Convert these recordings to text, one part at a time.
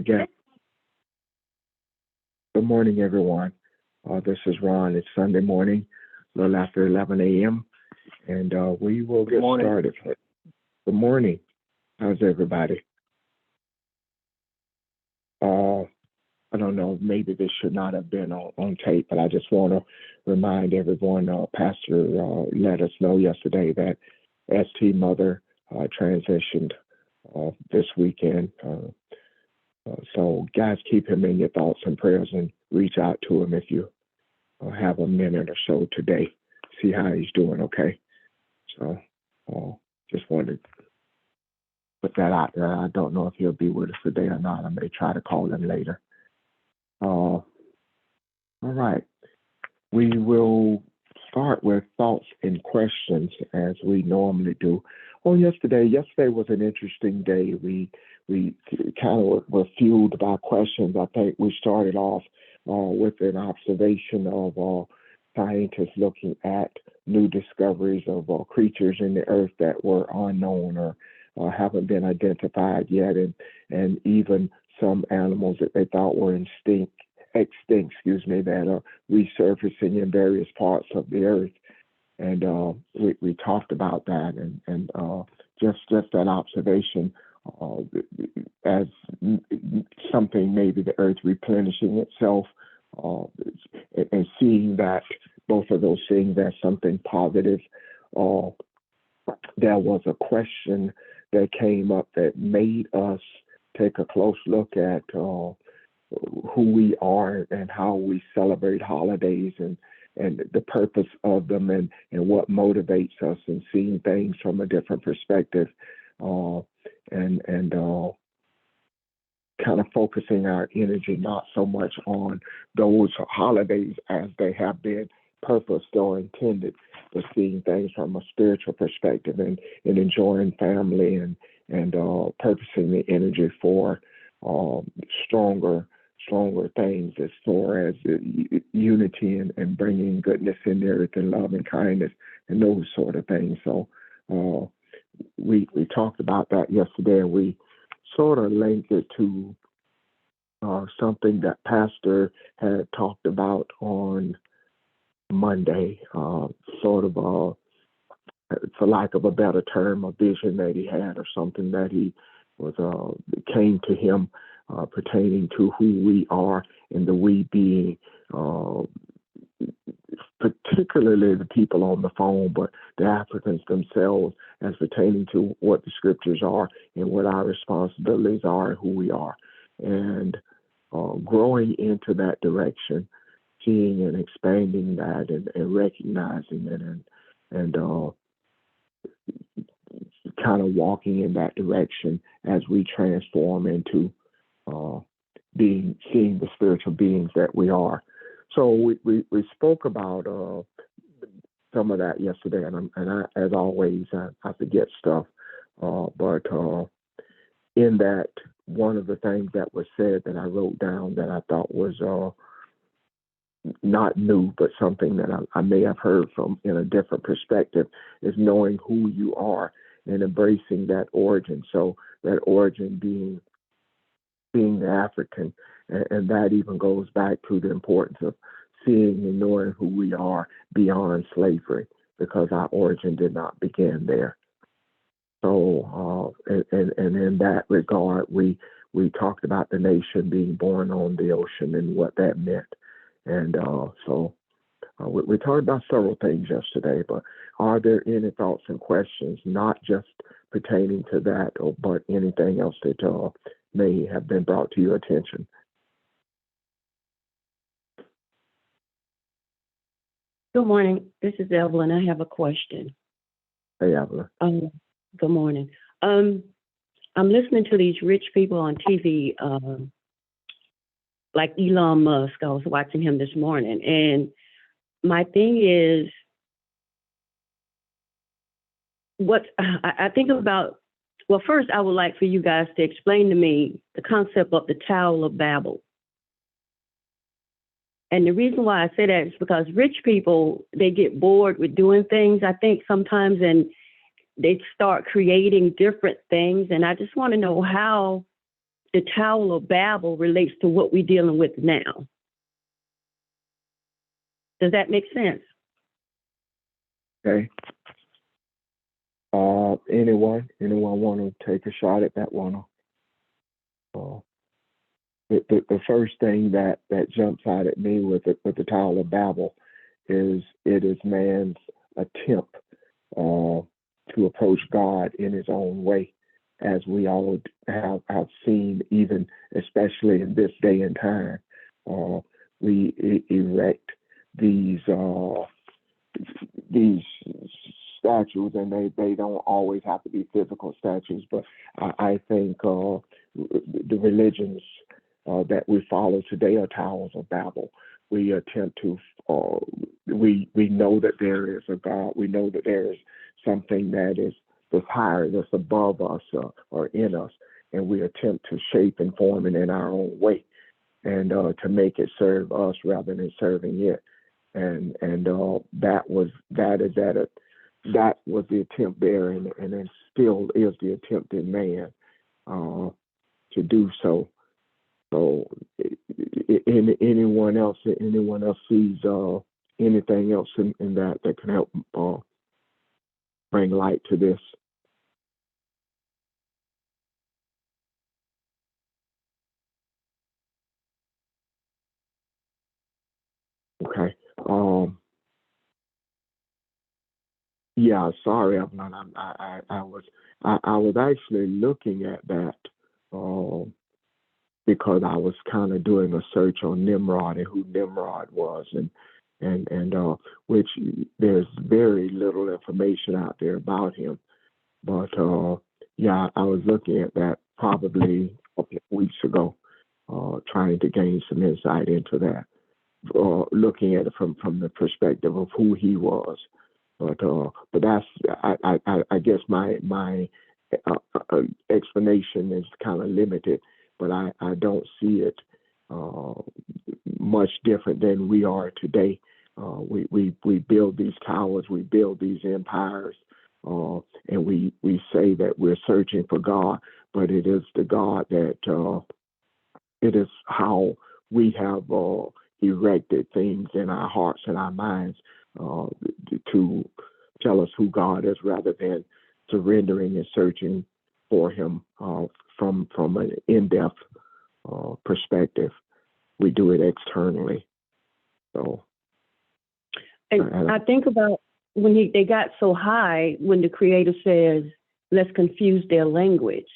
again. Good morning, everyone. This is Ron. It's Sunday morning, a little after 11 a.m., and we will Good get morning. started. Good morning. How's everybody? Uh, I don't know, maybe this should not have been on tape, but I just want to remind everyone, Pastor let us know yesterday that ST Mother transitioned this weekend. So, guys, keep him in your thoughts and prayers and reach out to him if you have a minute or so today. See how he's doing, okay? So, just wanted to put that out there. I don't know if he'll be with us today or not. I may try to call him later. All right. We will start with thoughts and questions as we normally do. Yesterday was an interesting day. We kind of were fueled by questions. I think we started off with an observation of scientists looking at new discoveries of creatures in the earth that were unknown or haven't been identified yet, and even some animals that they thought were extinct, that are resurfacing in various parts of the earth. And we talked about that, and just that observation as something, maybe the earth replenishing itself, and seeing that both of those things as something positive. There was a question that came up that made us take a close look at who we are and how we celebrate holidays and the purpose of them and what motivates us, and seeing things from a different perspective, and kind of focusing our energy not so much on those holidays as they have been purposed or intended, but seeing things from a spiritual perspective and enjoying family and purposing the energy for stronger things as far as unity and bringing goodness in the earth and love and kindness and those sort of things. So we talked about that yesterday, and we sort of linked it to something that Pastor had talked about on Monday, sort of for lack of a better term, a vision that he had or something that he was came to him pertaining to who we are and the we being, particularly the people on the phone, but the Africans themselves, as pertaining to what the scriptures are and what our responsibilities are and who we are. And growing into that direction, seeing and expanding that and recognizing it and kind of walking in that direction as we transform into seeing the spiritual beings that we are. So we spoke about some of that yesterday, and I, as always, I forget stuff. But in that, one of the things that was said that I wrote down that I thought was not new, but something that I may have heard from in a different perspective, is knowing who you are and embracing that origin. So that origin being the African, and that even goes back to the importance of seeing and knowing who we are beyond slavery, because our origin did not begin there. So, and in that regard, we talked about the nation being born on the ocean and what that meant. And so we talked about several things yesterday, but are there any thoughts and questions, not just pertaining to that, but anything else that may have been brought to your attention? Good morning. This is Evelyn. I have a question. Hey, Evelyn. Good morning. I'm listening to these rich people on TV, like Elon Musk. I was watching him this morning, and my thing is, what I think about. Well, first, I would like for you guys to explain to me the concept of the Tower of Babel. And the reason why I say that is because rich people, they get bored with doing things, I think, sometimes, and they start creating different things. And I just want to know how the Tower of Babel relates to what we're dealing with now. Does that make sense? Okay. Anyone want to take a shot at that one? The first thing that jumps out at me with the Tower of Babel is it is man's attempt to approach God in his own way, as we all have seen, even especially in this day and time. We erect these statues, and they don't always have to be physical statues, but I think the religions that we follow today are towers of Babel. We attempt to, we know that there is a God. We know that there is something that's higher, that's above us or in us, and we attempt to shape and form it in our own way, and to make it serve us rather than serving it. And that was the attempt there, and it still is the attempt in man to do so. So, anyone else sees anything else in that can help bring light to this? Okay. Yeah. Sorry, I was actually looking at that because I was kind of doing a search on Nimrod and who Nimrod was, and which there's very little information out there about him. But yeah, I was looking at that probably a couple of weeks ago, trying to gain some insight into that, looking at it from the perspective of who he was. But that's I guess my explanation is kind of limited, but I don't see it much different than we are today. We build these towers, we build these empires, and we say that we're searching for God, but it is the God that it is how we have erected things in our hearts and our minds to tell us who God is, rather than surrendering and searching for Him from an in-depth perspective. We do it externally. So, and I think about when they got so high, when the Creator says, "Let's confuse their language,"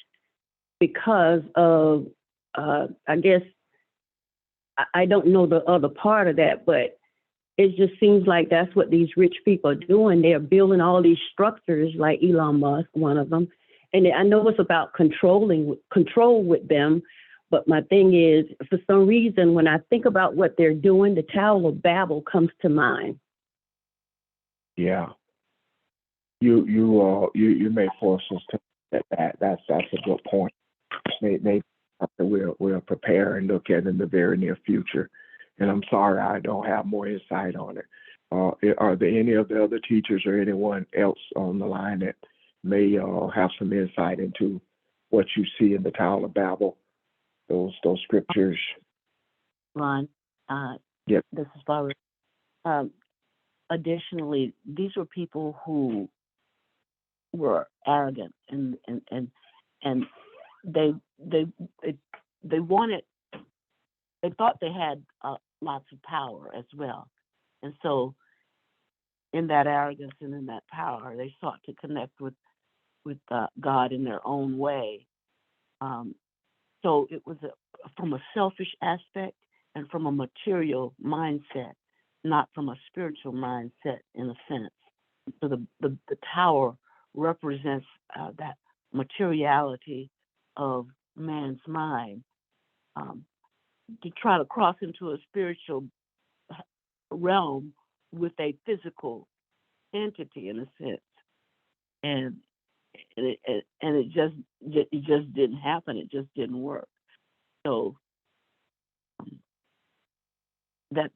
because of I guess I don't know the other part of that, but it just seems like that's what these rich people are doing. They're building all these structures, like Elon Musk, one of them. And I know it's about control with them. But my thing is, for some reason, when I think about what they're doing, the Tower of Babel comes to mind. Yeah, you may force us to that. That's a good point. Maybe we'll prepare and look at in the very near future. And I'm sorry I don't have more insight on it. Are there any of the other teachers or anyone else on the line that may have some insight into what you see in the Tower of Babel, those scriptures? Ron, Yep. This is Barbara. Additionally, these were people who were arrogant and they wanted, they thought they had lots of power as well, and so in that arrogance and in that power, they sought to connect with God in their own way. So it was from a selfish aspect and from a material mindset, not from a spiritual mindset in a sense. So the tower represents that materiality of man's mind, to try to cross into a spiritual realm with a physical entity in a sense, and it just didn't happen. It just didn't work. So that's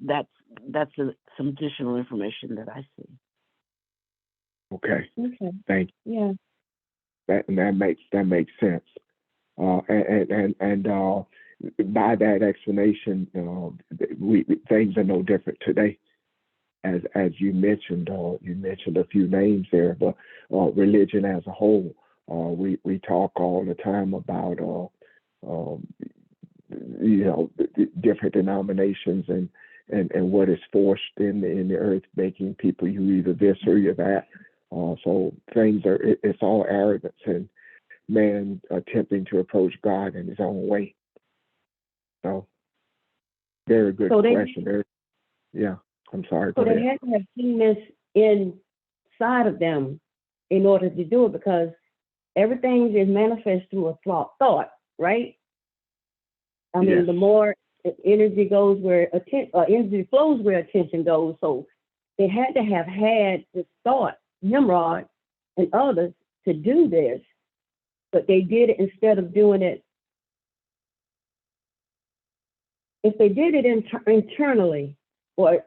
some additional information that I see. Okay. Okay. Thank Yeah. you. That makes sense. And by that explanation, things are no different today. As you mentioned a few names there, but religion as a whole, we talk all the time about um, different denominations and what is forced in the earth, making people you either this or you're that. So things are it's all arrogance and man attempting to approach God in his own way. So very good So question. Yeah, I'm sorry. Go they ahead. had to have seen this inside of them in order to do it, because everything is manifest through a thought, right? I mean, Yes. the more energy goes where energy flows where attention goes. So they had to have had this thought, Nimrod and others, to do this, but they did it instead of doing it. If they did it internally, or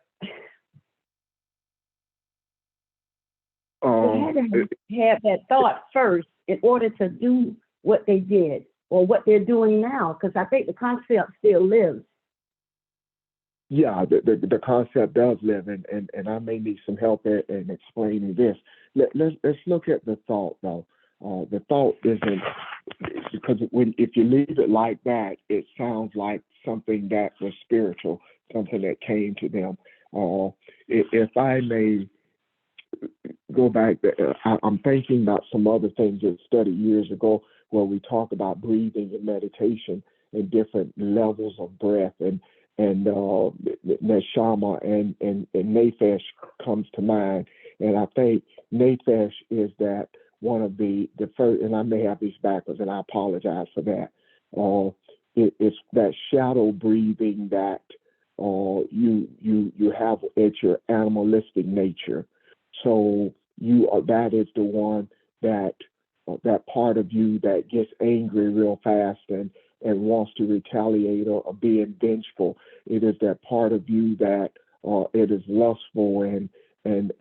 they had to have that thought first in order to do what they did or what they're doing now, because I think the concept still lives. Yeah, the concept does live, and I may need some help in explaining this. Let's look at the thought though. The thought isn't, because if you leave it like that, it sounds like something that was spiritual, something that came to them. If I may go back, I'm thinking about some other things that I studied years ago where we talk about breathing and meditation and different levels of breath, and Neshama and Nephesh comes to mind. And I think Nephesh is that one of the first, and I may have these backwards, and I apologize for that. It's that shadow breathing that you have at your animalistic nature. So that is the one that that part of you that gets angry real fast and wants to retaliate or being vengeful. It is that part of you that it is lustful and wants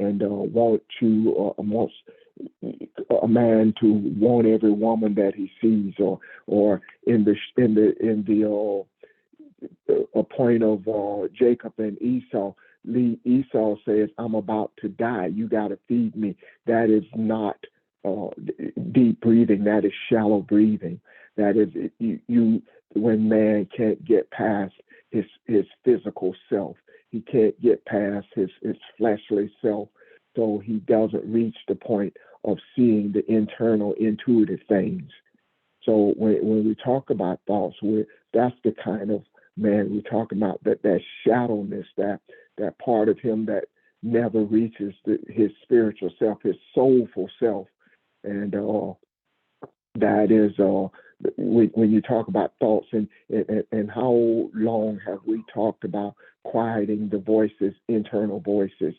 a man to want every woman that he sees, or in the a point of Jacob and Esau. Esau says, "I'm about to die. You got to feed me." That is not deep breathing. That is shallow breathing. That is you when man can't get past his physical self. He can't get past his fleshly self, so he doesn't reach the point of seeing the internal intuitive things. So when we talk about thoughts, that's the kind of man we talk about, that shadowness, that part of him that never reaches his spiritual self, his soulful self. And that is when you talk about thoughts, and how long have we talked about quieting the voices, internal voices,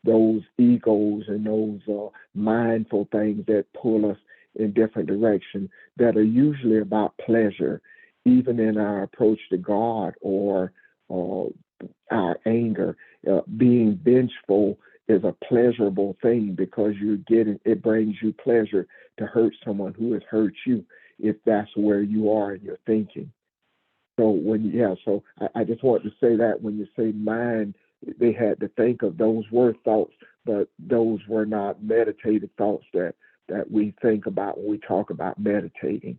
those egos and those mindful things that pull us in different directions, that are usually about pleasure, even in our approach to God or our anger. Being vengeful is a pleasurable thing because it brings you pleasure to hurt someone who has hurt you, if that's where you are in your thinking. So I just wanted to say that when you say mind, they had to think of those were thoughts, but those were not meditative thoughts that we think about when we talk about meditating.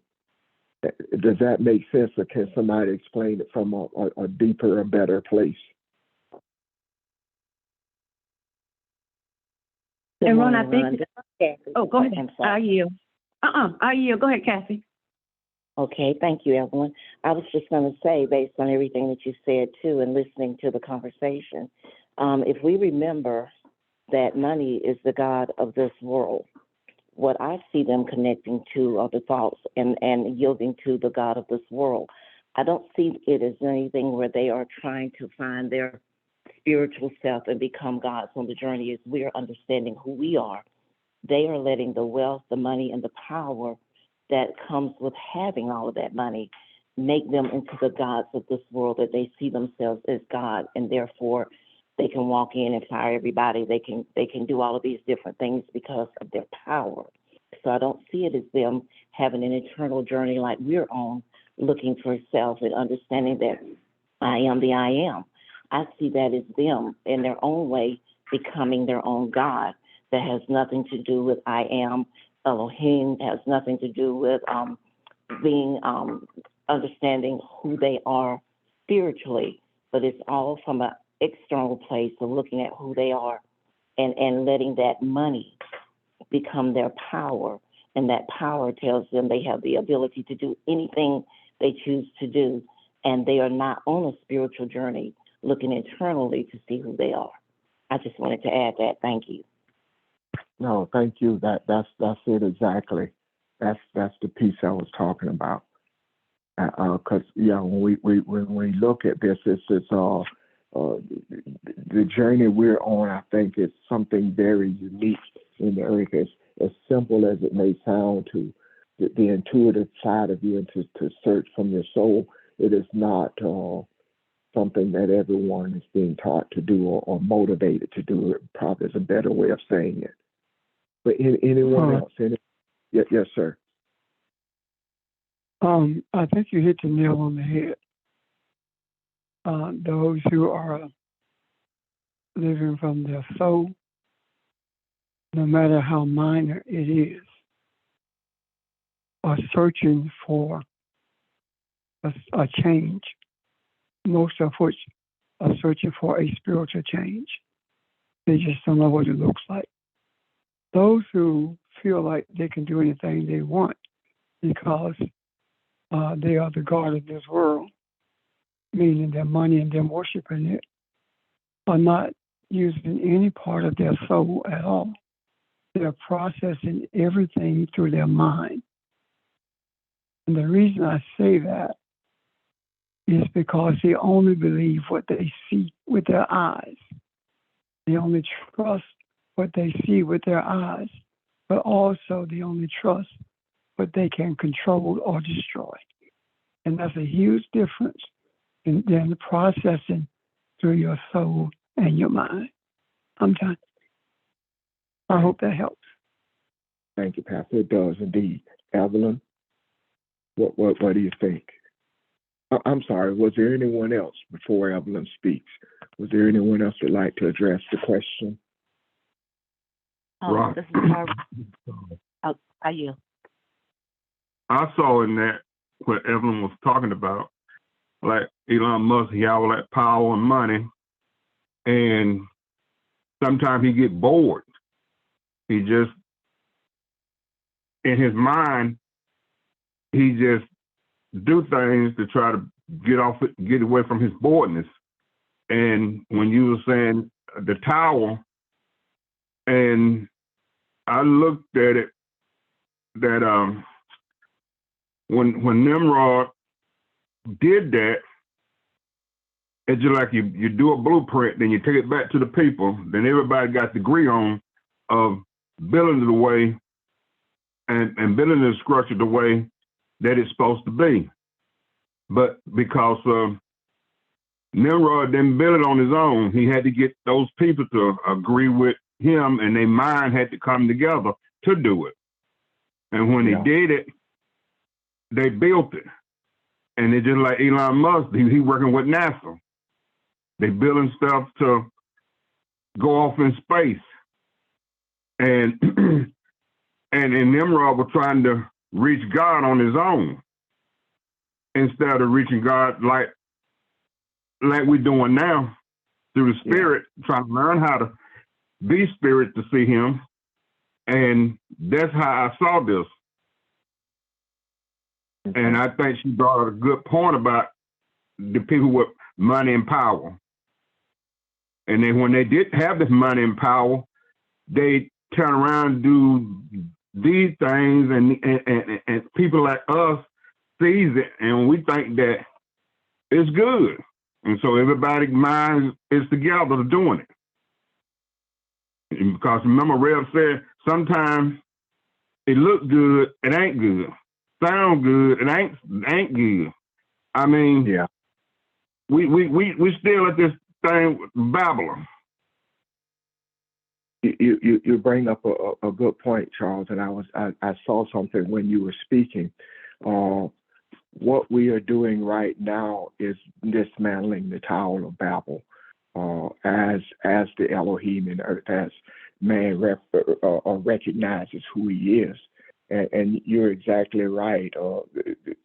Does that make sense, or can somebody explain it from a deeper, a better place? And Ron, I think. Kathy. Oh, go ahead. I'm sorry. I yield. Go ahead, Kathy. Okay, thank you, everyone. I was just going to say, based on everything that you said, too, and listening to the conversation, if we remember that money is the god of this world, what I see them connecting to are the thoughts and yielding to the god of this world. I don't see it as anything where they are trying to find their spiritual self and become gods on the journey. As we are understanding who we are, they are letting the wealth, the money, and the power that comes with having all of that money make them into the gods of this world, that they see themselves as God, and therefore they can walk in and fire everybody. They can do all of these different things because of their power. So I don't see it as them having an eternal journey like we're on, looking for self and understanding that I am the I am. I see that as them in their own way becoming their own God. That has nothing to do with I am Elohim, has nothing to do with being understanding who they are spiritually, but it's all from an external place of looking at who they are and letting that money become their power. And that power tells them they have the ability to do anything they choose to do. And they are not on a spiritual journey looking internally to see who they are. I just wanted to add that. Thank you. No, thank you. That's it exactly. That's the piece I was talking about. Because when we look at this, it's the journey we're on. I think is something very unique in the earth. It's as simple as it may sound to the intuitive side of you, and to search from your soul. It is not something that everyone is being taught to do or motivated to do. It probably is a better way of saying it. But anyone else? Yes, sir. I think you hit the nail on the head. Those who are living from their soul, no matter how minor it is, are searching for a change, most of which are searching for a spiritual change. They just don't know what it looks like. Those who feel like they can do anything they want because they are the God of this world, meaning their money and them worshiping it, are not using any part of their soul at all. They're processing everything through their mind. And the reason I say that is because they only believe what they see with their eyes. They only trust what they see with their eyes, but also they only trust what they can control or destroy. And that's a huge difference in the processing through your soul and your mind. I'm done. I hope that helps. Thank you, Pastor. It does indeed. Evelyn, what do you think? I'm sorry, was there anyone else before Evelyn speaks? Was there anyone else that would like to address the question? This is Barbara. Are you? I saw in that what Evelyn was talking about, like Elon Musk, he had all that power and money, and sometimes he get bored. He just, in his mind, he just do things to try to get away from his boredness. And when you were saying the tower, and I looked at it that when Nimrod did that, it's just like you do a blueprint, then you take it back to the people, then everybody got to agree on of building it the way and building the structure the way that it's supposed to be. But because Nimrod didn't build it on his own, he had to get those people to agree with him, and their mind had to come together to do it. And when he did it, they built it. And it's just like Elon Musk, he working with NASA. They building stuff to go off in space. And and Nimrod was trying to reach God on his own instead of reaching God like we're doing now through the Spirit, trying to learn how to be spirit to see him. And that's how I saw this. And I think she brought up a good point about the people with money and power. And then when they did have this money and power, they turn around and do these things, and people like us sees it, and we think that it's good. And so everybody's mind is together doing it. And because remember, Rev said, sometimes it look good, it ain't good. Sound good, it ain't good. I mean, we still at this thing with Babylon. you bring up a good point, Charles, and I saw something when you were speaking. What we are doing right now is dismantling the Tower of Babel, as the Elohim in earth, as man recognizes who he is. And you're exactly right.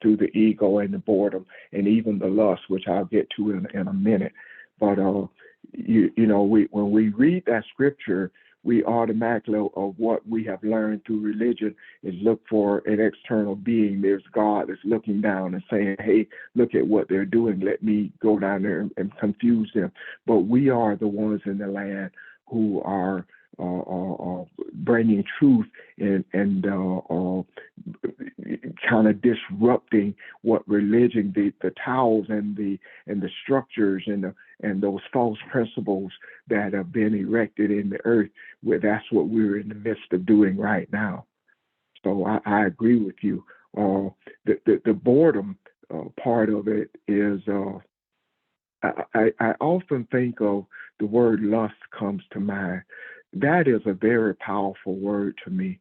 Through the ego and the boredom and even the lust, which I'll get to in a minute. But when we read that scripture, we automatically, of what we have learned through religion, is look for an external being. There's God that's looking down and saying, hey, look at what they're doing. Let me go down there and confuse them. But we are the ones in the land who are bringing truth and kind of disrupting what religion, the towels and the structures and those false principles that have been erected in the earth. Where that's what we're in the midst of doing right now. So I agree with you. The boredom part of it is. I often think of the word lust comes to mind. That is a very powerful word to me.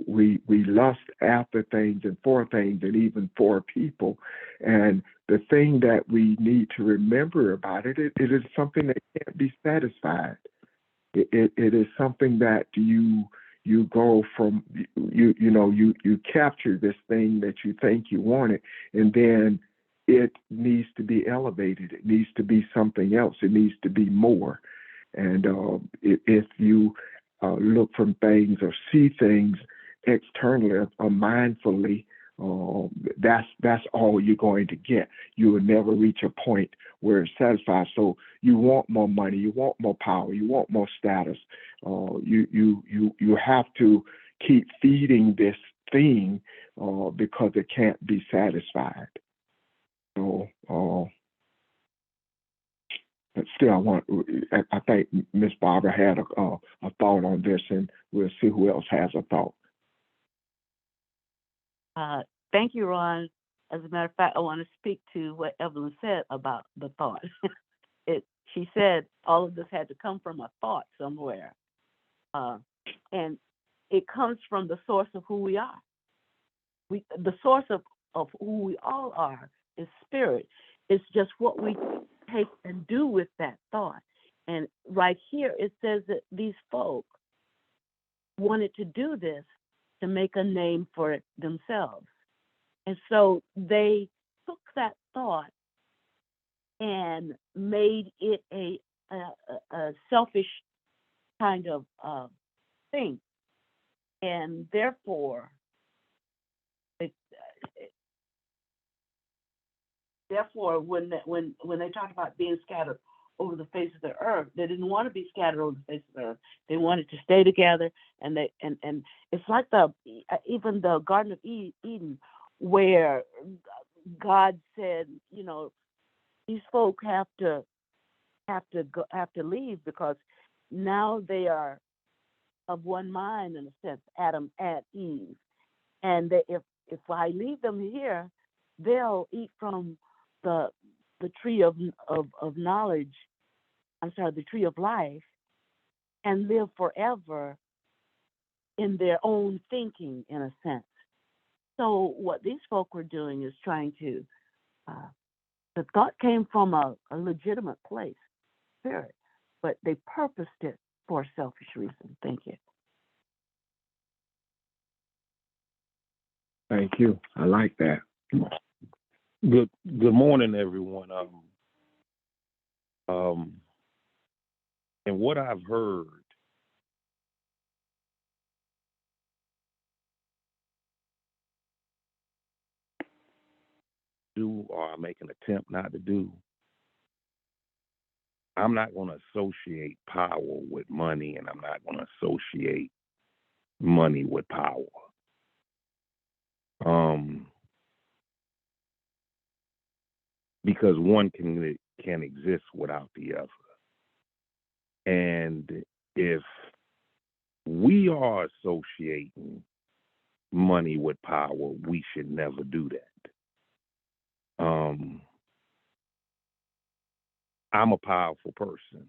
We lust after things and for things and even for people. And the thing that we need to remember about it is something that can't be satisfied. It is something that you go from, you capture this thing that you think you wanted, and then it needs to be elevated. It needs to be something else. It needs to be more. And if you look from things or see things externally or mindfully, that's all you're going to get. You will never reach a point where it's satisfied. So you want more money, you want more power, you want more status. You have to keep feeding this thing because it can't be satisfied. So, but still, I think Miss Barbara had a thought on this, and we'll see who else has a thought. Thank you, Ron. As a matter of fact, I want to speak to what Evelyn said about the thought. She said all of this had to come from a thought somewhere. And it comes from the source of who we are. The source of who we all are is spirit. It's just what we take and do with that thought. And right here, it says that these folk wanted to do this to make a name for themselves. And so they took that thought and made it a selfish kind of thing. And therefore, when they talked about being scattered over the face of the earth, they didn't want to be scattered over the face of the earth. They wanted to stay together, and it's like even the Garden of Eden, where God said, these folk have to leave because now they are of one mind, in a sense, Adam and Eve, and if I leave them here, they'll eat from the tree of knowledge. I'm sorry, the tree of life, and live forever in their own thinking, in a sense. So what these folk were doing is trying to. The thought came from a legitimate place, spirit, but they purposed it for a selfish reason. Thank you. Thank you. I like that. Good morning, everyone. And what I've heard, do or I make an attempt not to do, I'm not going to associate power with money, and I'm not going to associate money with power. Because one can exist without the other. And if we are associating money with power, we should never do that. I'm a powerful person.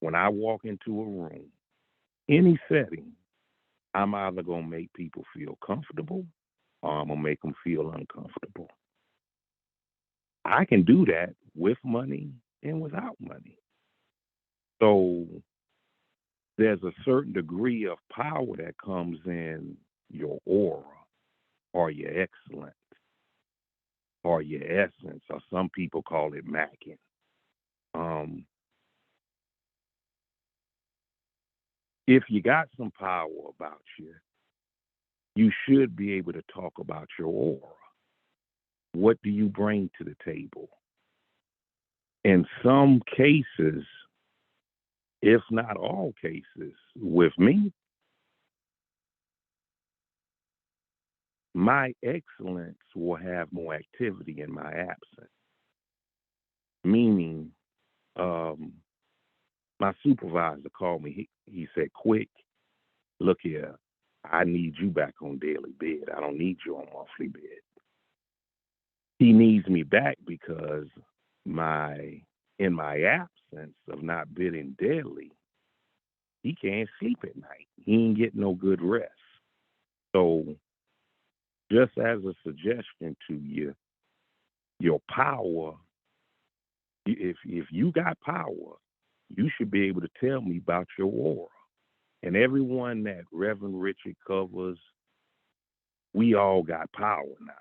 When I walk into a room, any setting, I'm either going to make people feel comfortable or I'm going to make them feel uncomfortable. I can do that with money and without money. So there's a certain degree of power that comes in your aura or your excellence or your essence, or some people call it macking. If you got some power about you, you should be able to talk about your aura. What do you bring to the table? In some cases, if not all cases, with me, my excellence will have more activity in my absence. Meaning, my supervisor called me. He said, "Quick, look here. I need you back on daily bed. I don't need you on monthly bed." He needs me back because in my absence of not bidding daily, he can't sleep at night. He ain't getting no good rest. So just as a suggestion to you, your power, if you got power, you should be able to tell me about your aura. And everyone that Reverend Richard covers, we all got power now,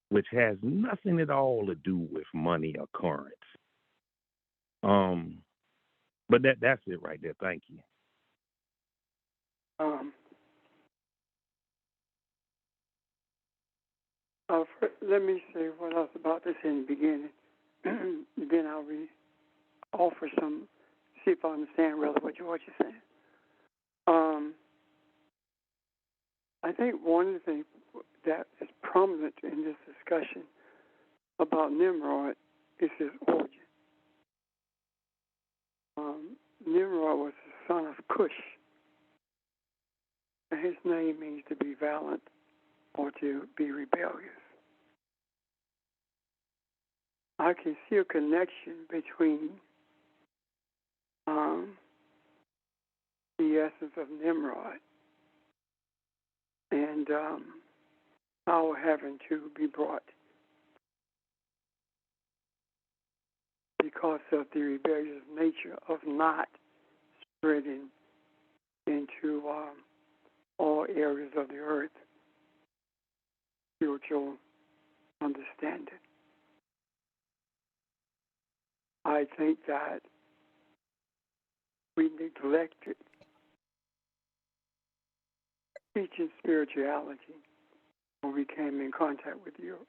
which has nothing at all to do with money or currency. But that's it right there. Thank you. Let me say what I was about to say in the beginning. Then I'll offer some, see if I understand really what George is saying. I think one of the things that is prominent in this discussion about Nimrod is his origin. Nimrod was the son of Cush, and his name means to be valiant or to be rebellious. I can see a connection between the essence of Nimrod and our having to be brought because of the rebellious nature of not spreading into all areas of the earth spiritual understanding. I think that we neglected teaching spirituality when we came in contact with Europe.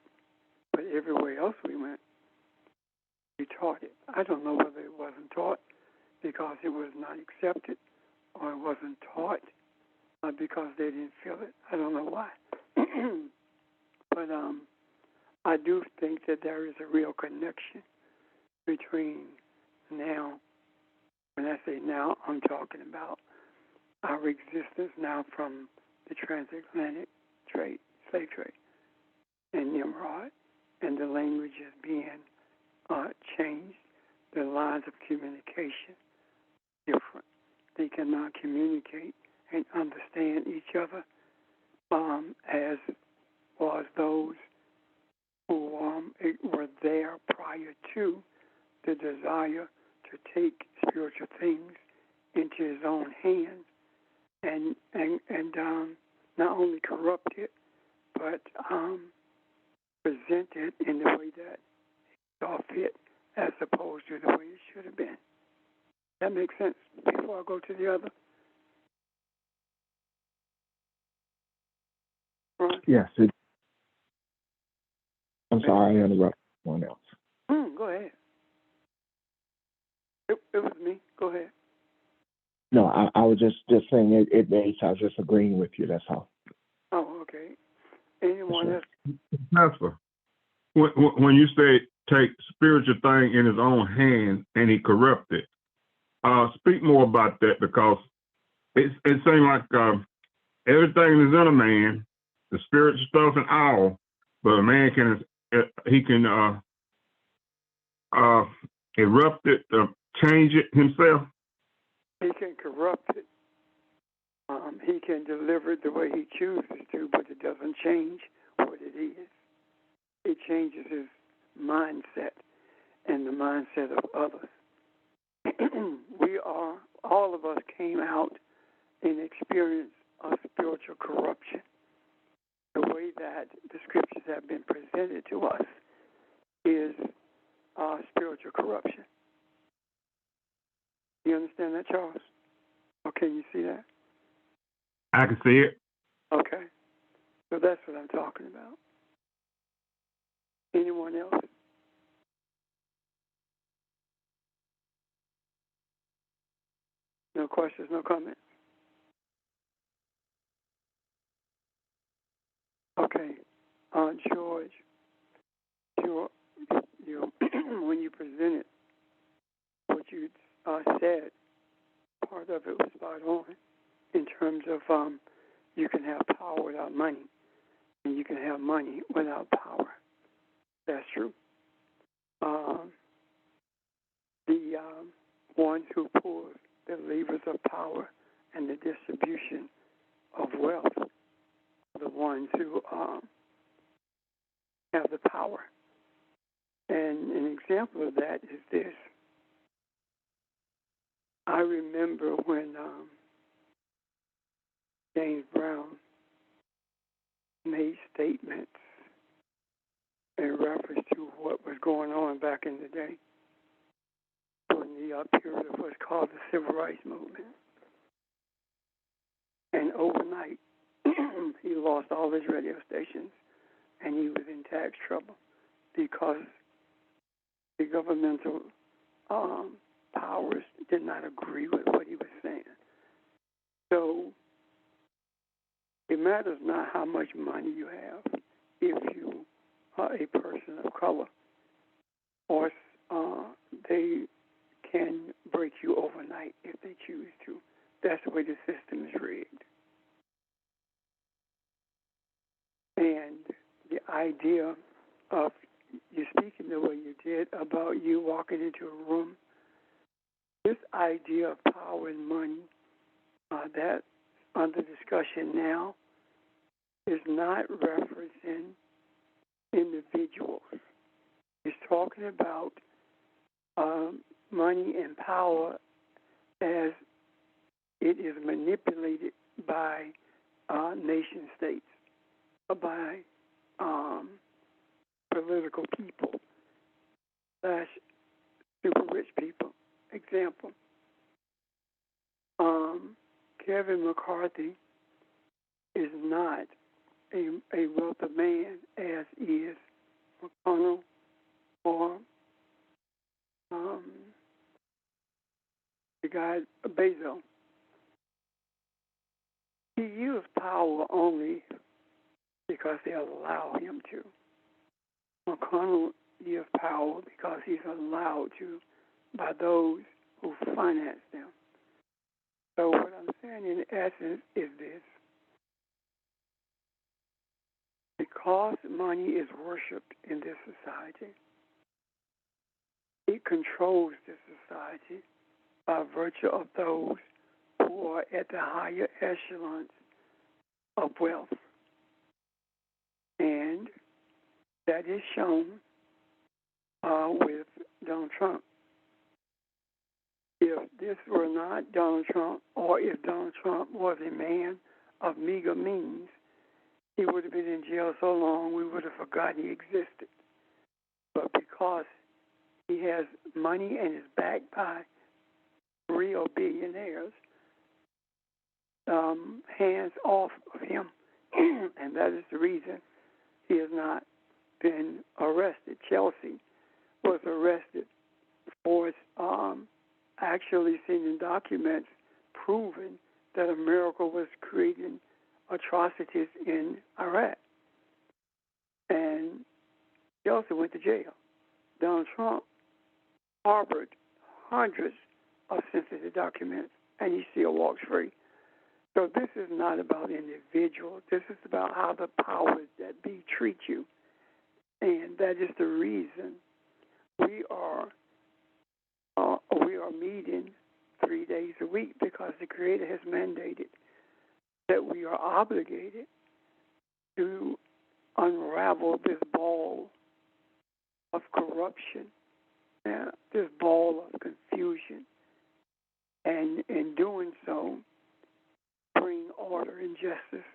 But everywhere else we went, we taught it. I don't know whether it wasn't taught because it was not accepted or it wasn't taught because they didn't feel it. I don't know why. But I do think that there is a real connection between now, when I say now, I'm talking about our existence now from the transatlantic trade, slave trade, and Nimrod, and the language is being changed. The lines of communication different. They cannot communicate and understand each other as was those who were there prior to the desire to take spiritual things into his own hands and not only corrupt it, but present it in the way that he saw fit as opposed to the way it should have been. That makes sense before I go to the other? Ron? Yes. I'm sorry, I interrupted someone else. Go ahead. It was me. Go ahead. No, I was just saying it makes. I was just agreeing with you. That's all. Oh, okay. Anyone else? Pastor, when you say take spiritual thing in his own hand and he corrupt it, speak more about that, because it seems like everything is in a man, the spiritual stuff and all, but a man can erupt it, change it himself. He can corrupt it. He can deliver it the way he chooses to, but it doesn't change what it is. It changes his mindset and the mindset of others. All of us came out and experienced a spiritual corruption. The way that the scriptures have been presented to us is spiritual corruption. You understand that, Charles? Okay, you see that? I can see it. Okay. So that's what I'm talking about. Anyone else? No questions, no comments? Okay. George, you when you presented what you said, part of it was spot on in terms of you can have power without money, and you can have money without power. That's true. The ones who pull the levers of power and the distribution of wealth are the ones who have the power. And an example of that is this. I remember when James Brown made statements in reference to what was going on back in the day during the period of what's called the Civil Rights Movement. And overnight, he lost all his radio stations, and he was in tax trouble because the governmental powers did not agree with what he was saying. So it matters not how much money you have if you are a person of color, or they can break you overnight if they choose to. That's the way the system is rigged. And the idea of you speaking the way you did about you walking into a room, this idea of power and money that's under discussion now is not referencing individuals. It's talking about money and power as it is manipulated by nation states, by political people / super rich people. Example, Kevin McCarthy is not a wealthy man as is McConnell or the guy Bezos. He used power only because they allow him to. McConnell used power because he's allowed to by those who finance them. So what I'm saying in essence is this. Because money is worshipped in this society, it controls this society by virtue of those who are at the higher echelons of wealth. And that is shown with Donald Trump. If this were not Donald Trump, or if Donald Trump was a man of meager means, he would have been in jail so long we would have forgotten he existed. But because he has money and is backed by real billionaires, hands off of him. And that is the reason he has not been arrested. Chelsea was arrested for actually seen in documents proving that America was creating atrocities in Iraq. And Chelsea went to jail. Donald Trump harbored hundreds of sensitive documents, and he still walks free. So this is not about individuals. This is about how the powers that be treat you. And that is the reason we are meeting 3 days a week because the Creator has mandated that we are obligated to unravel this ball of corruption, this ball of confusion, and in doing so, bring order and justice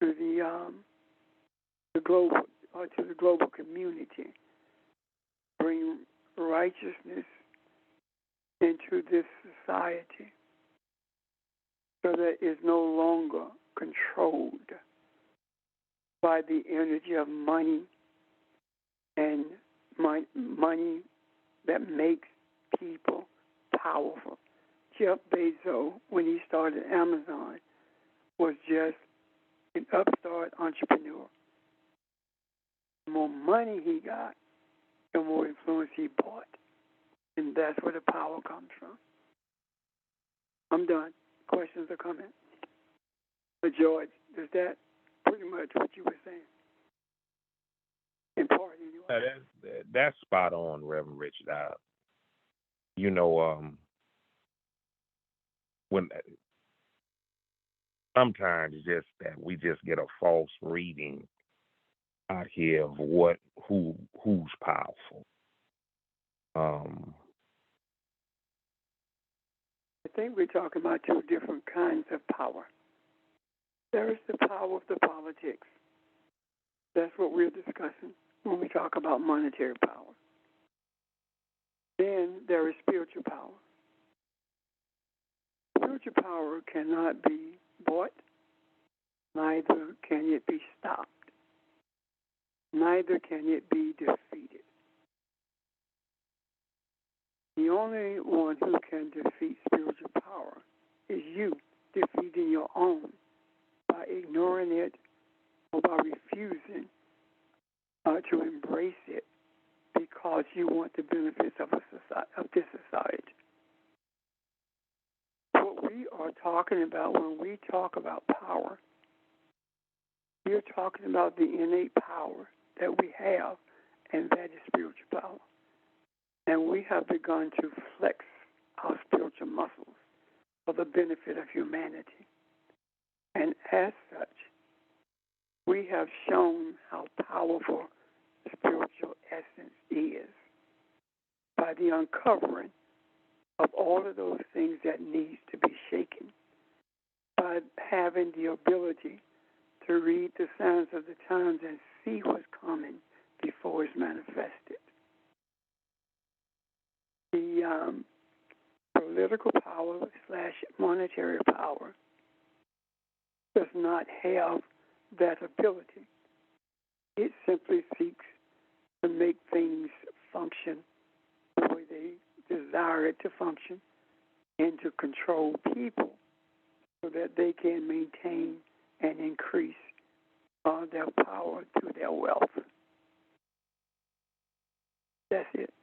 to the global community, bring righteousness into this society, so that it's no longer controlled by the energy of money and money that makes people powerful. Jeff Bezos, when he started Amazon, was just an upstart entrepreneur. The more money he got, the more influence he bought. And that's where the power comes from. I'm done. Questions or comments? But George, is that pretty much what you were saying? In part, anyway. That's spot on, Reverend Richard. When sometimes it's just that we just get a false reading out here of who's powerful. I think we're talking about two different kinds of power. There is the power of the politics. That's what we're discussing when we talk about monetary power. Then there is spiritual power. Spiritual power cannot be bought, neither can it be stopped, neither can it be defeated. The only one who can defeat spiritual power is you defeating your own by ignoring it or by refusing to embrace it because you want the benefits of this society. What we are talking about when we talk about power, we are talking about the innate power that we have, and that is spiritual power. And we have begun to flex our spiritual muscles for the benefit of humanity. And as such, we have shown how powerful spiritual essence is by the uncovering of all of those things that needs to be shaken, by having the ability to read the signs of the times and see what's coming before it's manifested. The political power / monetary power does not have that ability. It simply seeks to make things function the way they desire it to function and to control people so that they can maintain and increase their power through their wealth. That's it.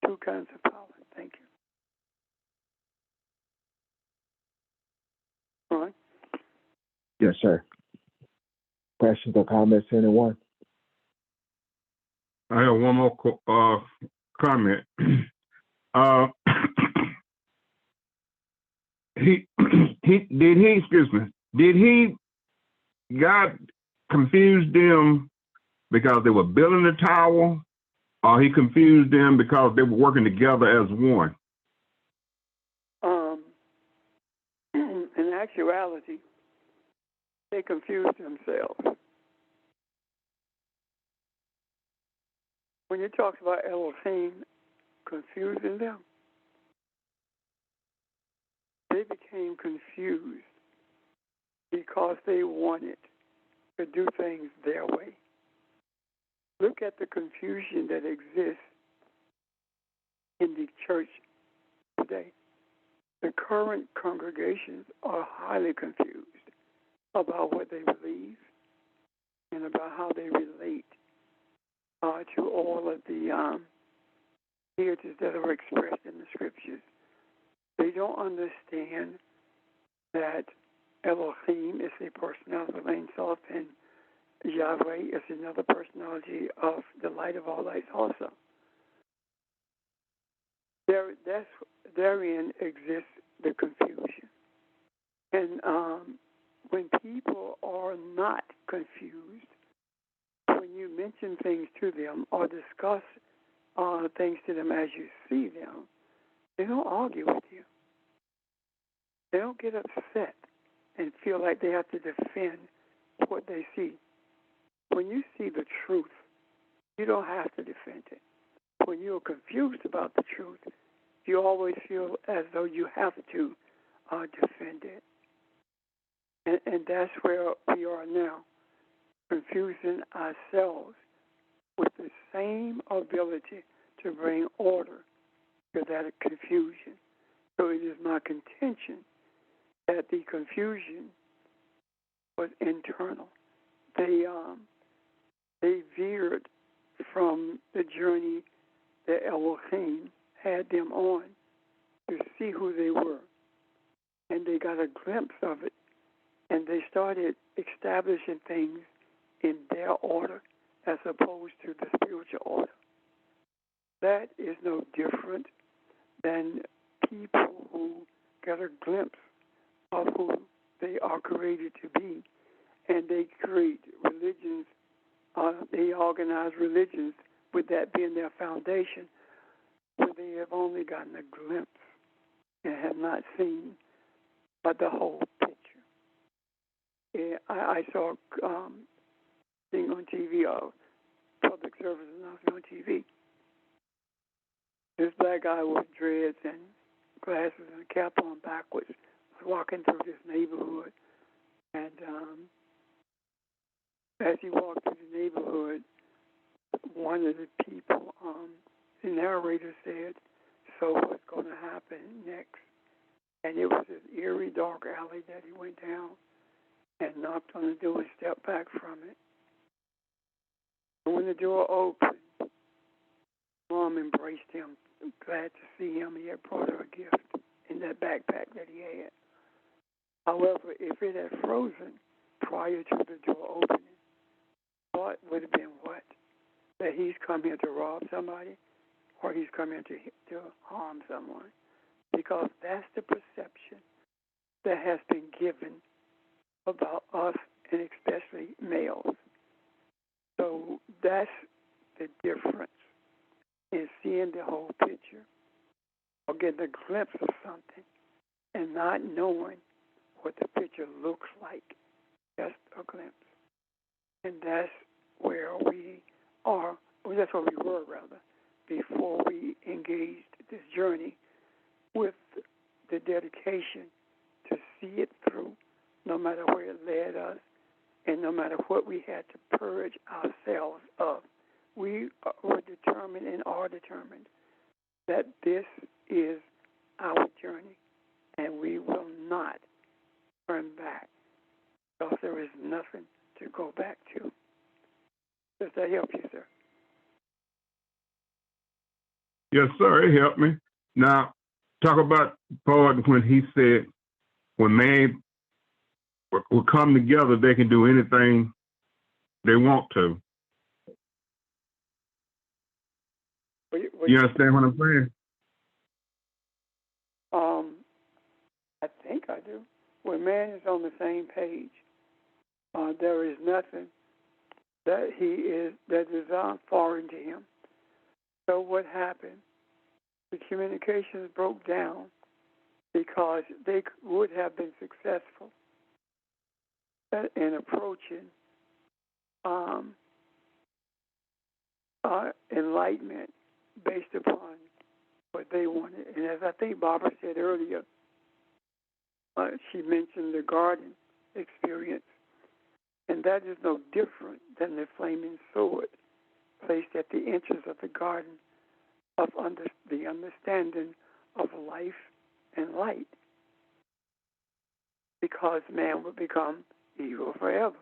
Two kinds of power. Thank you. Ron? Yes, sir. Questions or comments, anyone? I have one more comment. Did he God confused them because they were building the tower, or he confused them because they were working together as one? In actuality, they confused themselves. When you talk about Elohim confusing them, they became confused because they wanted to do things their way. Look at the confusion that exists in the church today. The current congregations are highly confused about what they believe and about how they relate to all of the deities that are expressed in the scriptures. They don't understand that Elohim is a personality of Ein Sof, and Yahweh is another personality of the light of all lights also. therein exists the confusion. And when people are not confused, when you mention things to them or discuss things to them as you see them, they don't argue with you. They don't get upset and feel like they have to defend what they see. When you see the truth, you don't have to defend it. When you're confused about the truth, you always feel as though you have to defend it. And that's where we are now, confusing ourselves with the same ability to bring order to that confusion. So it is my contention that the confusion was internal. They veered from the journey that Elohim had them on to see who they were. And they got a glimpse of it, and they started establishing things in their order as opposed to the spiritual order. That is no different than people who get a glimpse of who they are created to be, and they create religions, they organize religions with that being their foundation, where they have only gotten a glimpse and have not seen but the whole picture. I saw a thing on TV, public service announcement on TV. This black guy with dreads and glasses and a cap on backwards was walking through this neighborhood, and as he walked through the neighborhood, one of the people, the narrator said, "So what's going to happen next?" And it was this eerie, dark alley that he went down and knocked on the door and stepped back from it. And when the door opened, Mom embraced him, glad to see him. He had brought her a gift in that backpack that he had. However, if it had frozen prior to the door opening, thought would have been what? That he's come here to rob somebody, or he's come here to harm someone. Because that's the perception that has been given about us, and especially males. So that's the difference in seeing the whole picture, or getting a glimpse of something, and not knowing what the picture looks like, just a glimpse. And that's where we are, or that's where we were, rather, before we engaged this journey with the dedication to see it through, no matter where it led us, and no matter what we had to purge ourselves of. We were determined and are determined that this is our journey, and we will not turn back, because there is nothing to go back to. Does that help you, sir? Yes, sir, it helped me. Now, talk about Paul when he said, when man will come together, they can do anything they want to. You understand what I'm saying? I think I do. When man is on the same page, there is nothing that is foreign to him. So what happened? The communications broke down because they would have been successful in approaching enlightenment based upon what they wanted. And as I think Barbara said earlier, she mentioned the garden experience, and that is no different than the flaming sword placed at the entrance of the garden of the understanding of life and light, because man would become evil forever.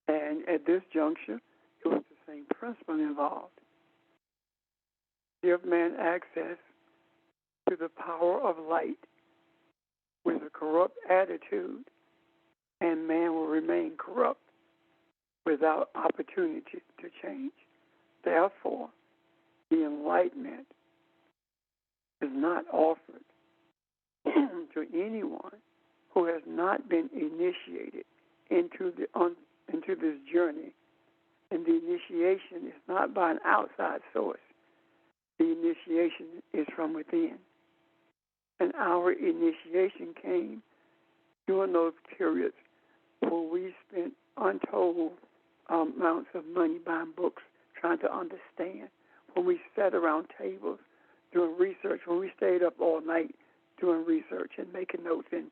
And at this juncture, it was the same principle involved. Give man access to the power of light with a corrupt attitude, and man will remain corrupt without opportunity to change. Therefore, the enlightenment is not offered to anyone who has not been initiated into this journey. And the initiation is not by an outside source. The initiation is from within. And our initiation came during those periods where we spent untold amounts of money buying books, trying to understand, when we sat around tables doing research, when we stayed up all night doing research and making notes and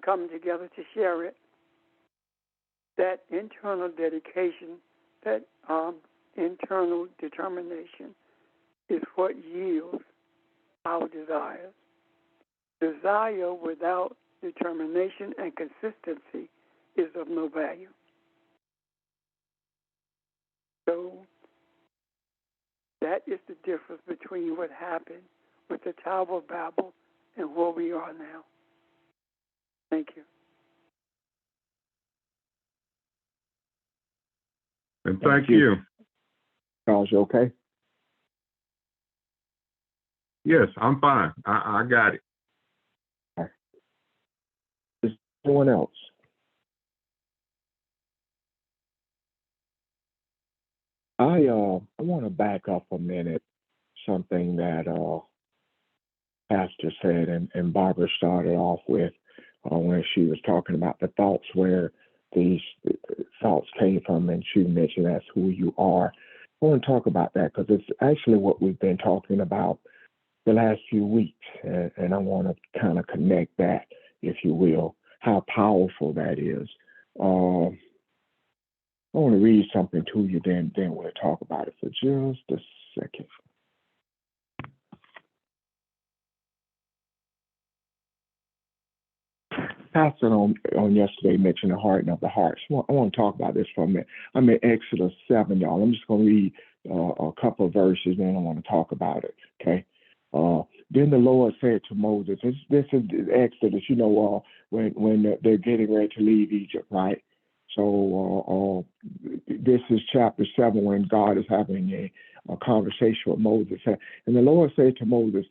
coming together to share it. That internal dedication, that internal determination is what yields our desires. Desire without determination and consistency is of no value. So that is the difference between what happened with the Tower of Babel and where we are now. Thank you. And thank you. Charles, you okay? Yes, I'm fine. I got it. All right. Is anyone else? I want to back up a minute. Something that Pastor said, and Barbara started off with when she was talking about the thoughts, where these thoughts came from, and she mentioned that's who you are. I want to talk about that because it's actually what we've been talking about the last few weeks, and I want to kind of connect that, if you will, how powerful that is. I want to read something to you, then we'll talk about it for just a second. Pastor on yesterday mentioned the hardening of the heart. So I want to talk about this for a minute. I'm in Exodus 7, y'all. I'm just going to read a couple of verses, then I want to talk about it, okay? Then the Lord said to Moses, this is Exodus, when they're getting ready to leave Egypt, right? So this is chapter 7 when God is having a conversation with Moses. And the Lord said to Moses,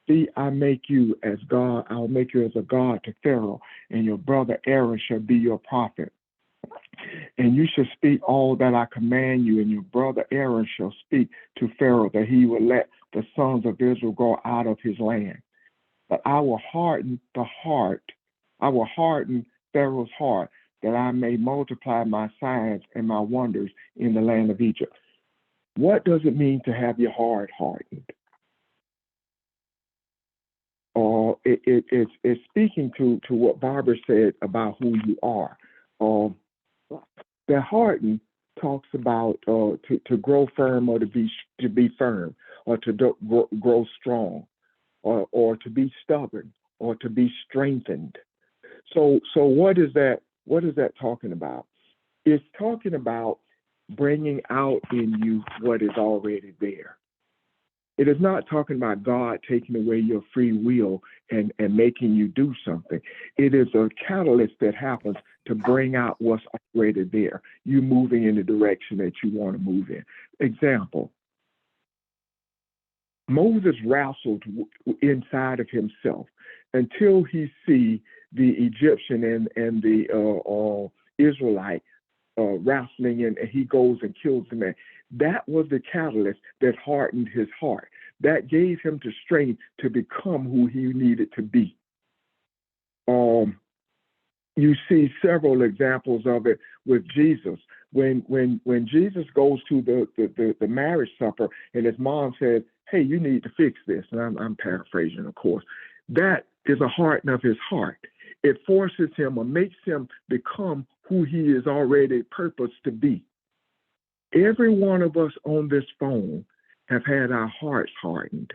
see, I make you as God. I'll make you as a God to Pharaoh, and your brother Aaron shall be your prophet. And you shall speak all that I command you, and your brother Aaron shall speak to Pharaoh, that he will let the sons of Israel go out of his land. But I will harden Pharaoh's heart, that I may multiply my signs and my wonders in the land of Egypt. What does it mean to have your heart hardened? It's speaking to what Barbara said about who you are. The hardened talks about to grow firm, or to be firm, or to grow strong, or to be stubborn, or to be strengthened. So what is that? What is that talking about? It's talking about bringing out in you what is already there. It is not talking about God taking away your free will and making you do something. It is a catalyst that happens to bring out what's already there. You moving in the direction that you want to move in. Example, Moses wrestled inside of himself until he see the Egyptian and the Israelite wrestling, and he goes and kills the man. That was the catalyst that hardened his heart. That gave him the strength to become who he needed to be. You see several examples of it with Jesus. When Jesus goes to the marriage supper, and his mom says, hey, you need to fix this. And I'm paraphrasing, of course. That is a hardening of his heart. It forces him or makes him become who he is already purposed to be. Every one of us on this phone have had our hearts hardened.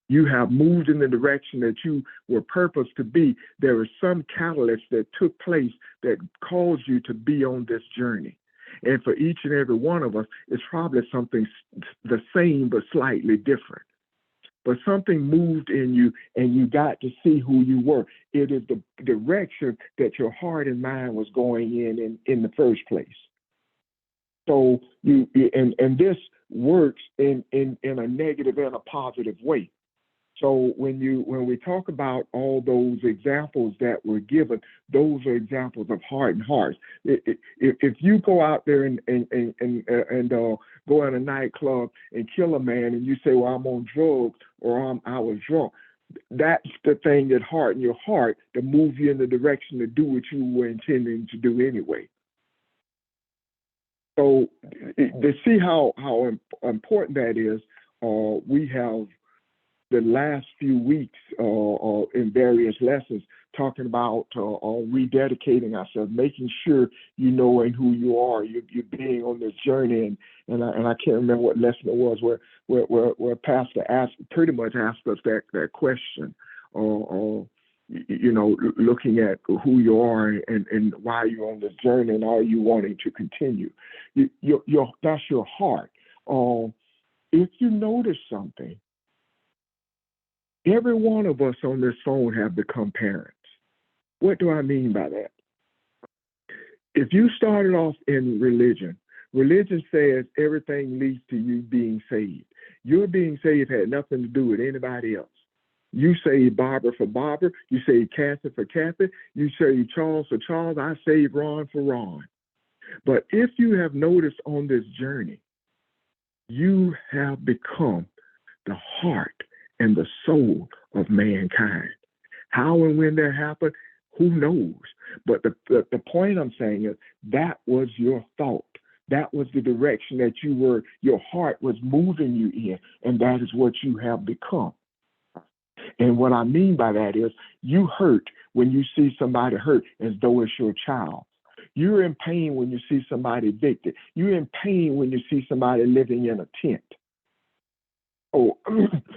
You have moved in the direction that you were purposed to be. There is some catalyst that took place that caused you to be on this journey. And for each and every one of us, it's probably something the same but slightly different. But something moved in you, and you got to see who you were. It is the direction that your heart and mind was going in the first place. So and this works in a negative and a positive way. So when we talk about all those examples that were given, those are examples of hardened hearts. If you go out there and go in a nightclub and kill a man, and you say, "Well, I'm on drugs," or I was drunk," that's the thing that hardened your heart to move you in the direction to do what you were intending to do anyway. So to see how important that is, we have the last few weeks in various lessons talking about rededicating ourselves, making sure you know and who you are. You're being on this journey, and I can't remember what lesson it was where Pastor pretty much asked us that question, looking at who you are and why you're on this journey, and are you wanting to continue? That's your heart. If you notice something, every one of us on this phone have become parents. What do I mean by that? If you started off in religion says everything leads to you being saved. Your being saved had nothing to do with anybody else. You say Barbara for Barbara, you say Kathy for Kathy, you say Charles for Charles, I save Ron for Ron. But if you have noticed on this journey, you have become the heart and the soul of mankind. How and when that happened, who knows? But the point I'm saying is that was your thought. That was the direction that your heart was moving you in, and that is what you have become. And what I mean by that is you hurt when you see somebody hurt as though it's your child. You're in pain when you see somebody evicted. You're in pain when you see somebody living in a tent. Oh,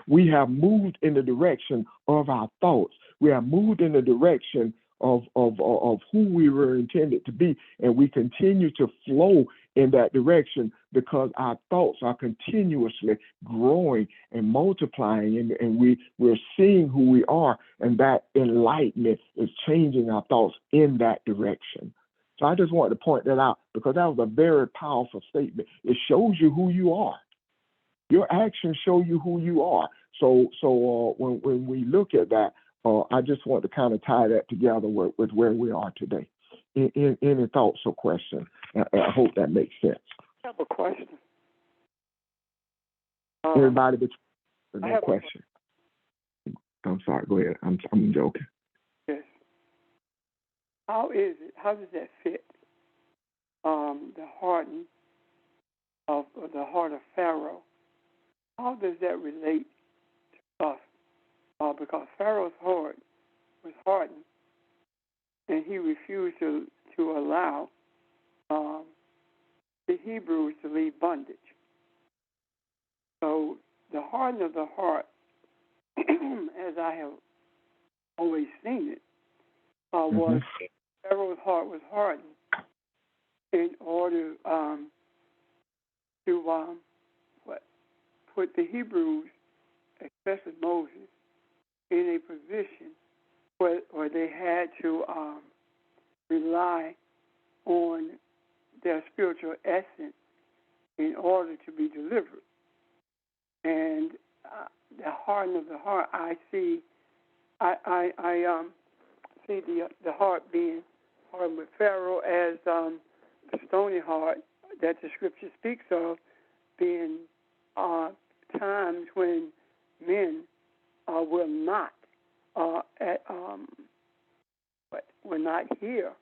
we have moved in the direction of our thoughts. We have moved in the direction of who we were intended to be, and we continue to flow in that direction because our thoughts are continuously growing and multiplying, and we're seeing who we are, and that enlightenment is changing our thoughts in that direction. So I just wanted to point that out because that was a very powerful statement. It shows you who you are. Your actions show you who you are. So when we look at that, I just want to kind of tie that together with where we are today. Any thoughts or questions? I hope that makes sense. I have a question. Everybody, but no have question. I'm sorry. Go ahead. I'm joking. Yes. How does that fit the heart of Pharaoh? How does that relate to us? Because Pharaoh's heart was hardened, and he refused to allow the Hebrews to leave bondage. So the hardening of the heart, as I have always seen it, was Pharaoh's heart was hardened in order to put the Hebrews, especially Moses, in a position where they had to rely on their spiritual essence in order to be delivered. And the hardening of the heart, I see the heart being hardened with Pharaoh as the stony heart that the Scripture speaks of, being times when men will not hear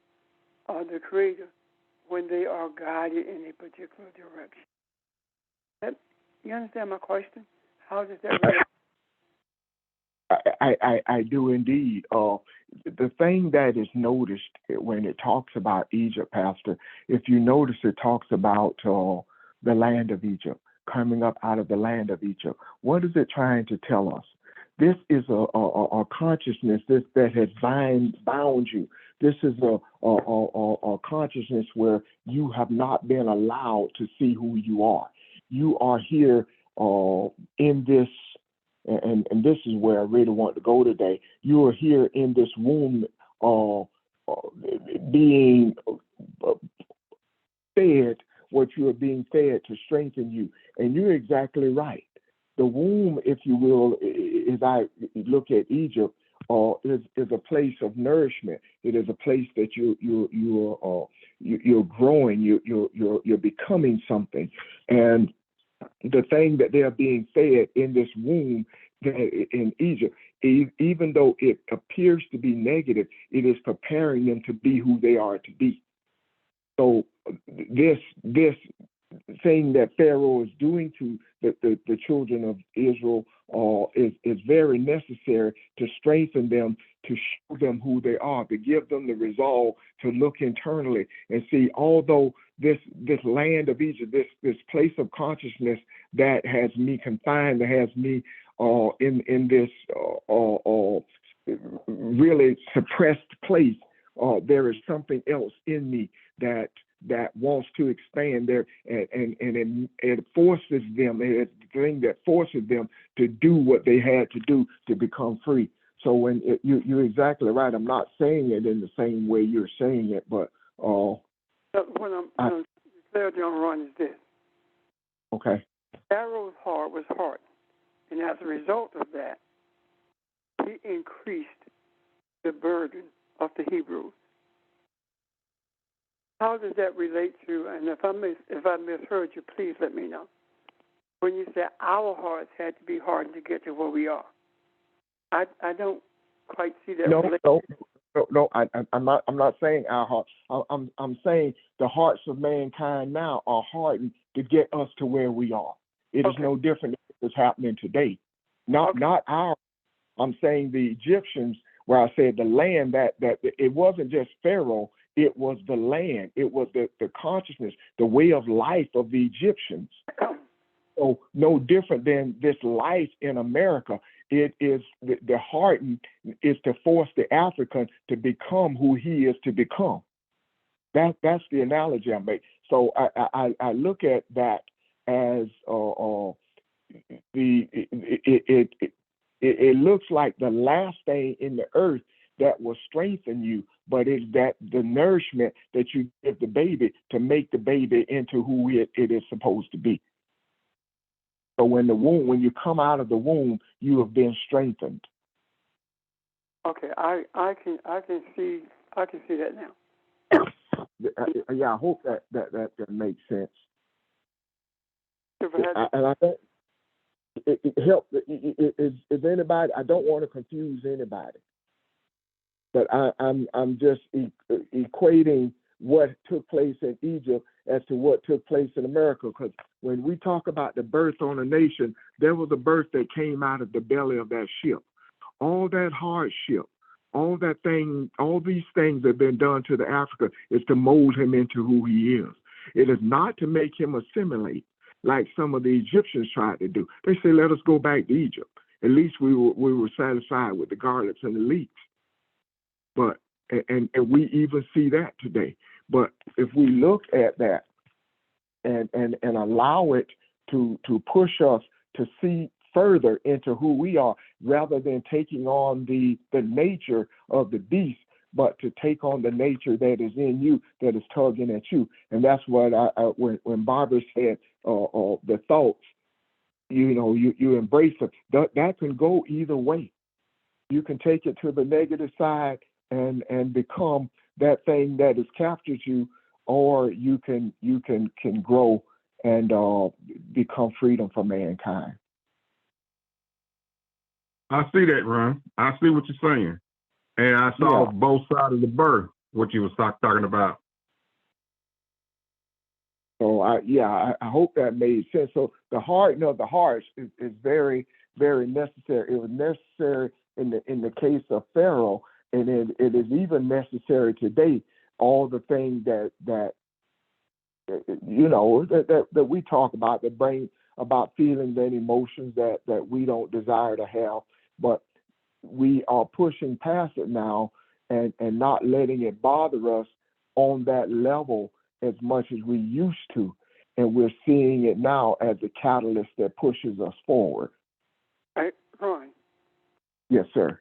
the Creator when they are guided in a particular direction. You understand my question? How does that relate? I do indeed. The thing that is noticed when it talks about Egypt, Pastor, if you notice, it talks about the land of Egypt, coming up out of the land of Egypt. What is it trying to tell us? This is a consciousness that has bound you. This is a consciousness where you have not been allowed to see who you are. You are here in this, and this is where I really want to go today. You are here in this womb being fed what you are being fed to strengthen you. And you're exactly right. The womb, if you will, as I look at Egypt, is a place of nourishment. It is a place that you're growing. You're becoming something. And the thing that they are being fed in this womb in Egypt, even though it appears to be negative, it is preparing them to be who they are to be. So this thing that Pharaoh is doing to the children of Israel is very necessary to strengthen them, to show them who they are, to give them the resolve to look internally and see, although this land of Egypt, this place of consciousness that has me confined, that has me in this really suppressed place, there is something else in me that wants to expand there, and it forces them. It's the thing that forces them to do what they had to do to become free. So when you're exactly right. I'm not saying it in the same way you're saying it, but what I'm clarity on Ron is this. Okay. Pharaoh's heart was hardened, and as a result of that, he increased the burden of the Hebrews. How does that relate to, and if I misheard you, please let me know, when you said our hearts had to be hardened to get to where we are? I don't quite see that. No. I'm not saying our hearts. I'm saying the hearts of mankind now are hardened to get us to where we are. It is no different than what's happening today. Not our. I'm saying the Egyptians, where I said the land, that it wasn't just Pharaoh. It was the land. It was the consciousness, the way of life of the Egyptians. So no different than this life in America. It is the heart is to force the African to become who he is to become. That's the analogy I make. So I look at that as it looks like the last thing in the earth that will strengthen you, but it's that the nourishment that you give the baby to make the baby into who it is supposed to be. So when you come out of the womb, you have been strengthened. Okay, I can see that now. Yeah, I hope that makes sense. And I think it helps. Is anybody? I don't want to confuse anybody, but I'm just equating what took place in Egypt as to what took place in America. Because when we talk about the birth on a nation, there was a birth that came out of the belly of that ship. All that hardship, all these things that have been done to the African is to mold him into who he is. It is not to make him assimilate like some of the Egyptians tried to do. They say, let us go back to Egypt. At least we were satisfied with the garlics and the leeks. But and we even see that today. But if we look at that and allow it to push us to see further into who we are, rather than taking on the nature of the beast, but to take on the nature that is in you, that is tugging at you. And that's what when Barbara said the thoughts, you embrace them. That can go either way. You can take it to the negative side and become that thing that has captured you, or you can grow and become freedom for mankind. I see that, Ron. I see what you're saying. And I saw both sides of the birth, what you was talking about. So I hope that made sense. So the hardening of the hearts is very, very necessary. It was necessary in the case of Pharaoh, and it is even necessary today. All the things that we talk about, that bring about feelings and emotions that we don't desire to have, but we are pushing past it now and not letting it bother us on that level as much as we used to. And we're seeing it now as a catalyst that pushes us forward. Right, Ron. Yes, sir.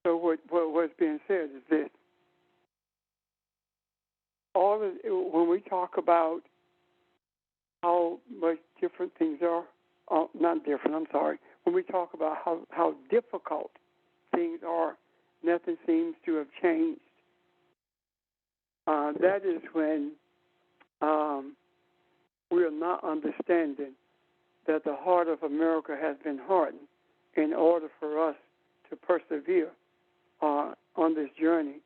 So what's being said is this. When we talk about how much different things are. Not different, I'm sorry. When we talk about how difficult things are, nothing seems to have changed. That is when we are not understanding that the heart of America has been hardened in order for us to persevere on this journey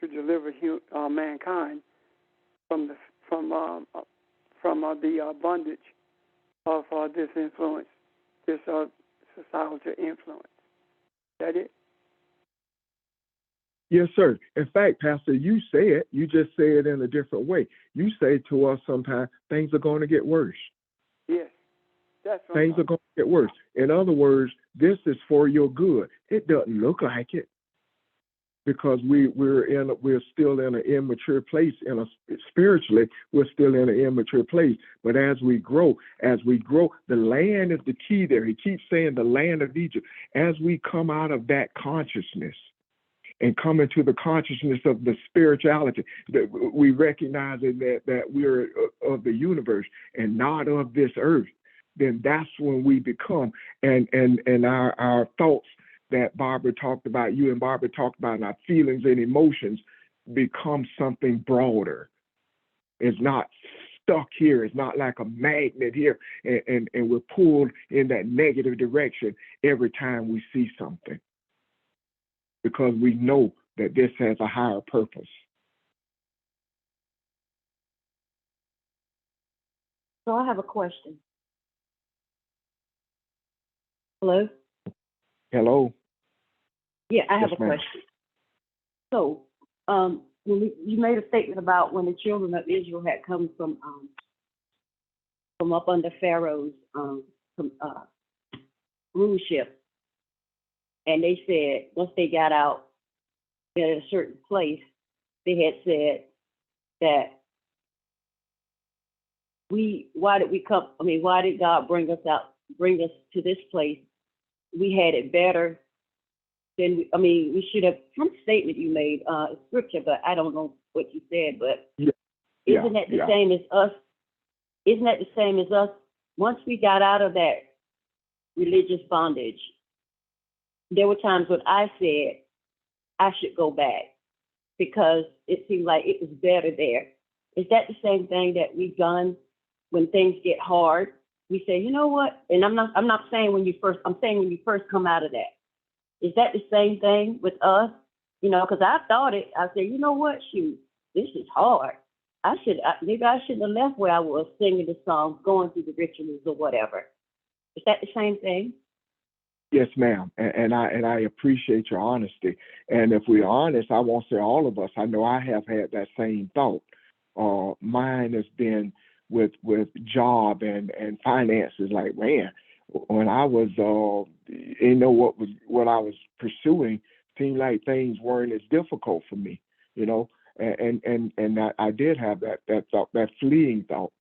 to deliver mankind from the bondage of this influence, this societal influence. Is that it? Yes, sir. In fact, Pastor, you say it. You just say it in a different way. You say to us sometimes things are going to get worse. Yes. That's what things are going to get worse. In other words, this is for your good. It doesn't look like it because we're still in an immature place. Spiritually, we're still in an immature place. But as we grow, the land is the key there. He keeps saying the land of Egypt. As we come out of that consciousness and come into the consciousness of the spirituality, that we recognize that we're of the universe and not of this earth, then that's when we become, and our thoughts that Barbara talked about, you and Barbara talked about, and our feelings and emotions become something broader. It's not stuck here. It's not like a magnet here, and we're pulled in that negative direction every time we see something, because we know that this has a higher purpose. So I have a question. Hello? Hello? Yeah, I have Yes, a ma'am. question. So, when you made a statement about when the children of Israel had come from up under Pharaoh's rulership, and they said once they got out at a certain place, they had said that why did God bring us to this place? We had it better than we should have. Some statement you made, scripture, but I don't know what you said. But isn't that the same as us? Isn't that the same as us? Once we got out of that religious bondage, there were times when I said I should go back because it seemed like it was better there. Is that the same thing that we've done when things get hard? We say, you know what? And I'm not saying I'm saying when you first come out of that. Is that the same thing with us? Because I thought it. I said, you know what? Shoot, this is hard. Maybe I shouldn't have left where I was singing the songs, going through the rituals or whatever. Is that the same thing? Yes, ma'am. And I appreciate your honesty. And if we're honest, I won't say all of us. I know I have had that same thought. Mine has been with job and finances. Like, man, when I was what I was pursuing, seemed like things weren't as difficult for me, and I did have that thought, that fleeting thought.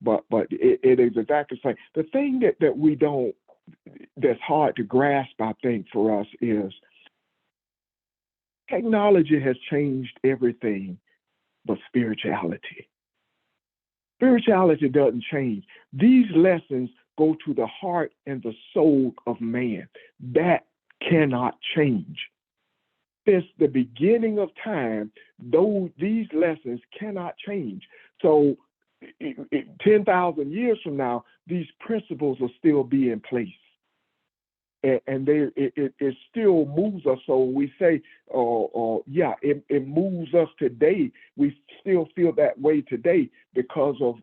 But it is exactly the same. The thing that we don't, that's hard to grasp, I think, for us is technology has changed everything but spirituality. Spirituality doesn't change. These lessons go to the heart and the soul of man. That cannot change. Since the beginning of time, these lessons cannot change. So 10,000 years from now, these principles will still be in place. And it still moves us. So we say, it moves us today. We still feel that way today because of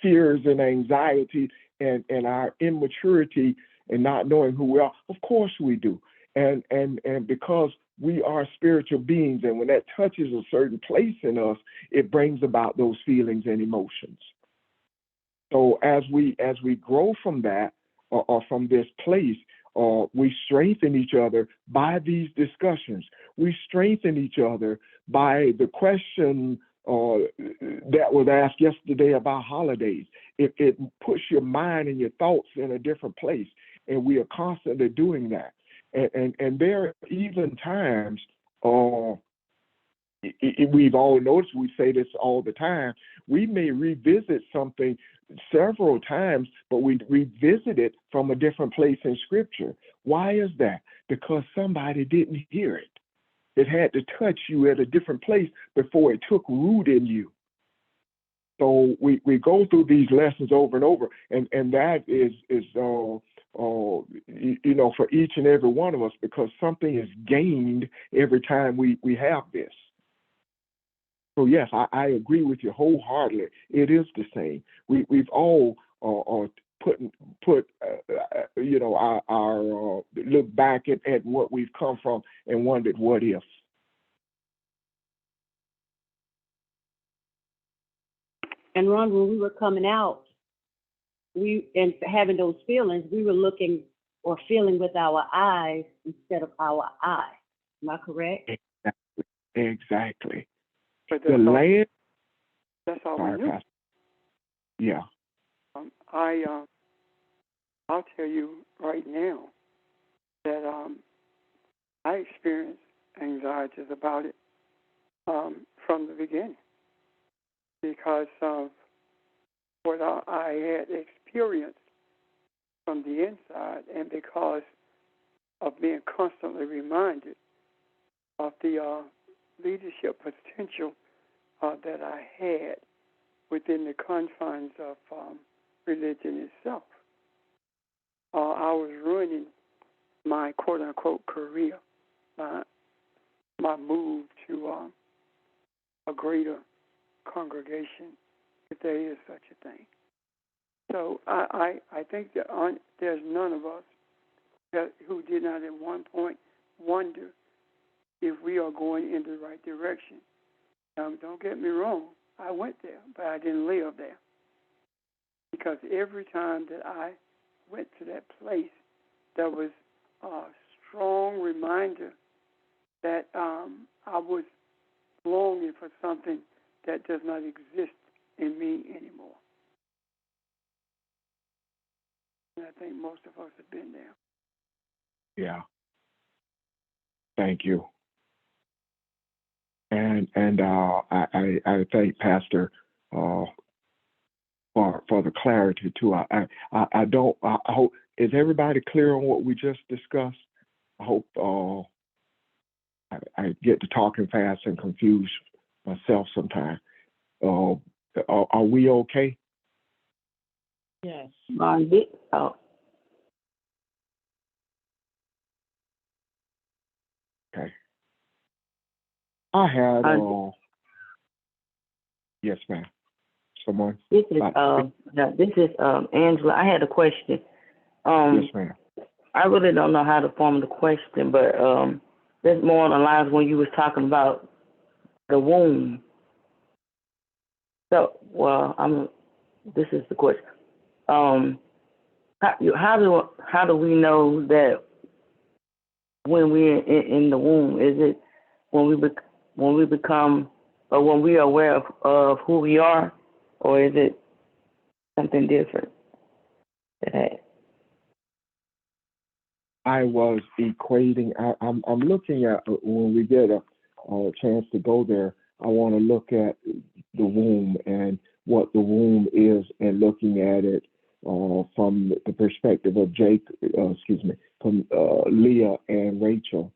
fears and anxiety and our immaturity and not knowing who we are. Of course we do. And because we are spiritual beings, and when that touches a certain place in us, it brings about those feelings and emotions. So as we grow from that, or from this place, we strengthen each other by these discussions. We strengthen each other by the question that was asked yesterday about holidays. It puts your mind and your thoughts in a different place, and we are constantly doing that. And there are even times we've all noticed, we say this all the time, we may revisit something several times, but we revisit it from a different place in Scripture. Why is that? Because somebody didn't hear it. It had to touch you at a different place before it took root in you. So we go through these lessons over and over, and that is for each and every one of us, because something is gained every time we have this. So yes, I agree with you wholeheartedly. It is the same. We've all put our look back at what we've come from and wondered what if. And Ron, when we were coming out, and having those feelings, we were looking or feeling with our eyes instead of our eye. Am I correct? Exactly. But The land. That's all Sorry, we knew. Pastor. Yeah. I'll tell you right now that I experienced anxieties about it from the beginning because of what I had experienced from the inside, and because of being constantly reminded of the leadership potential that I had within the confines of religion itself. I was ruining my quote-unquote career, my move to a greater congregation, if there is such a thing. So I think that there's none of us who did not at one point wonder if we are going in the right direction. Don't get me wrong, I went there, but I didn't live there. Because every time that I went to that place, there was a strong reminder that I was longing for something that does not exist in me anymore. And I think most of us have been there. Yeah. Thank you. And I thank Pastor for the clarity too. I hope, is everybody clear on what we just discussed? I hope I get to talking fast and confuse myself sometimes. Are we okay? Yes. Okay. I had yes, ma'am. Someone? This is Angela. I had a question. Yes, ma'am. I really don't know how to form the question, but there's more on the lines when you was talking about the womb. So, this is the question. How do we know that when we're in the womb? Is it when we become, or when we are aware of who we are, or is it something different? I was equating. I'm looking at when we get a chance to go there. I want to look at the womb and what the womb is, and looking at it from the perspective of from Leah and Rachel,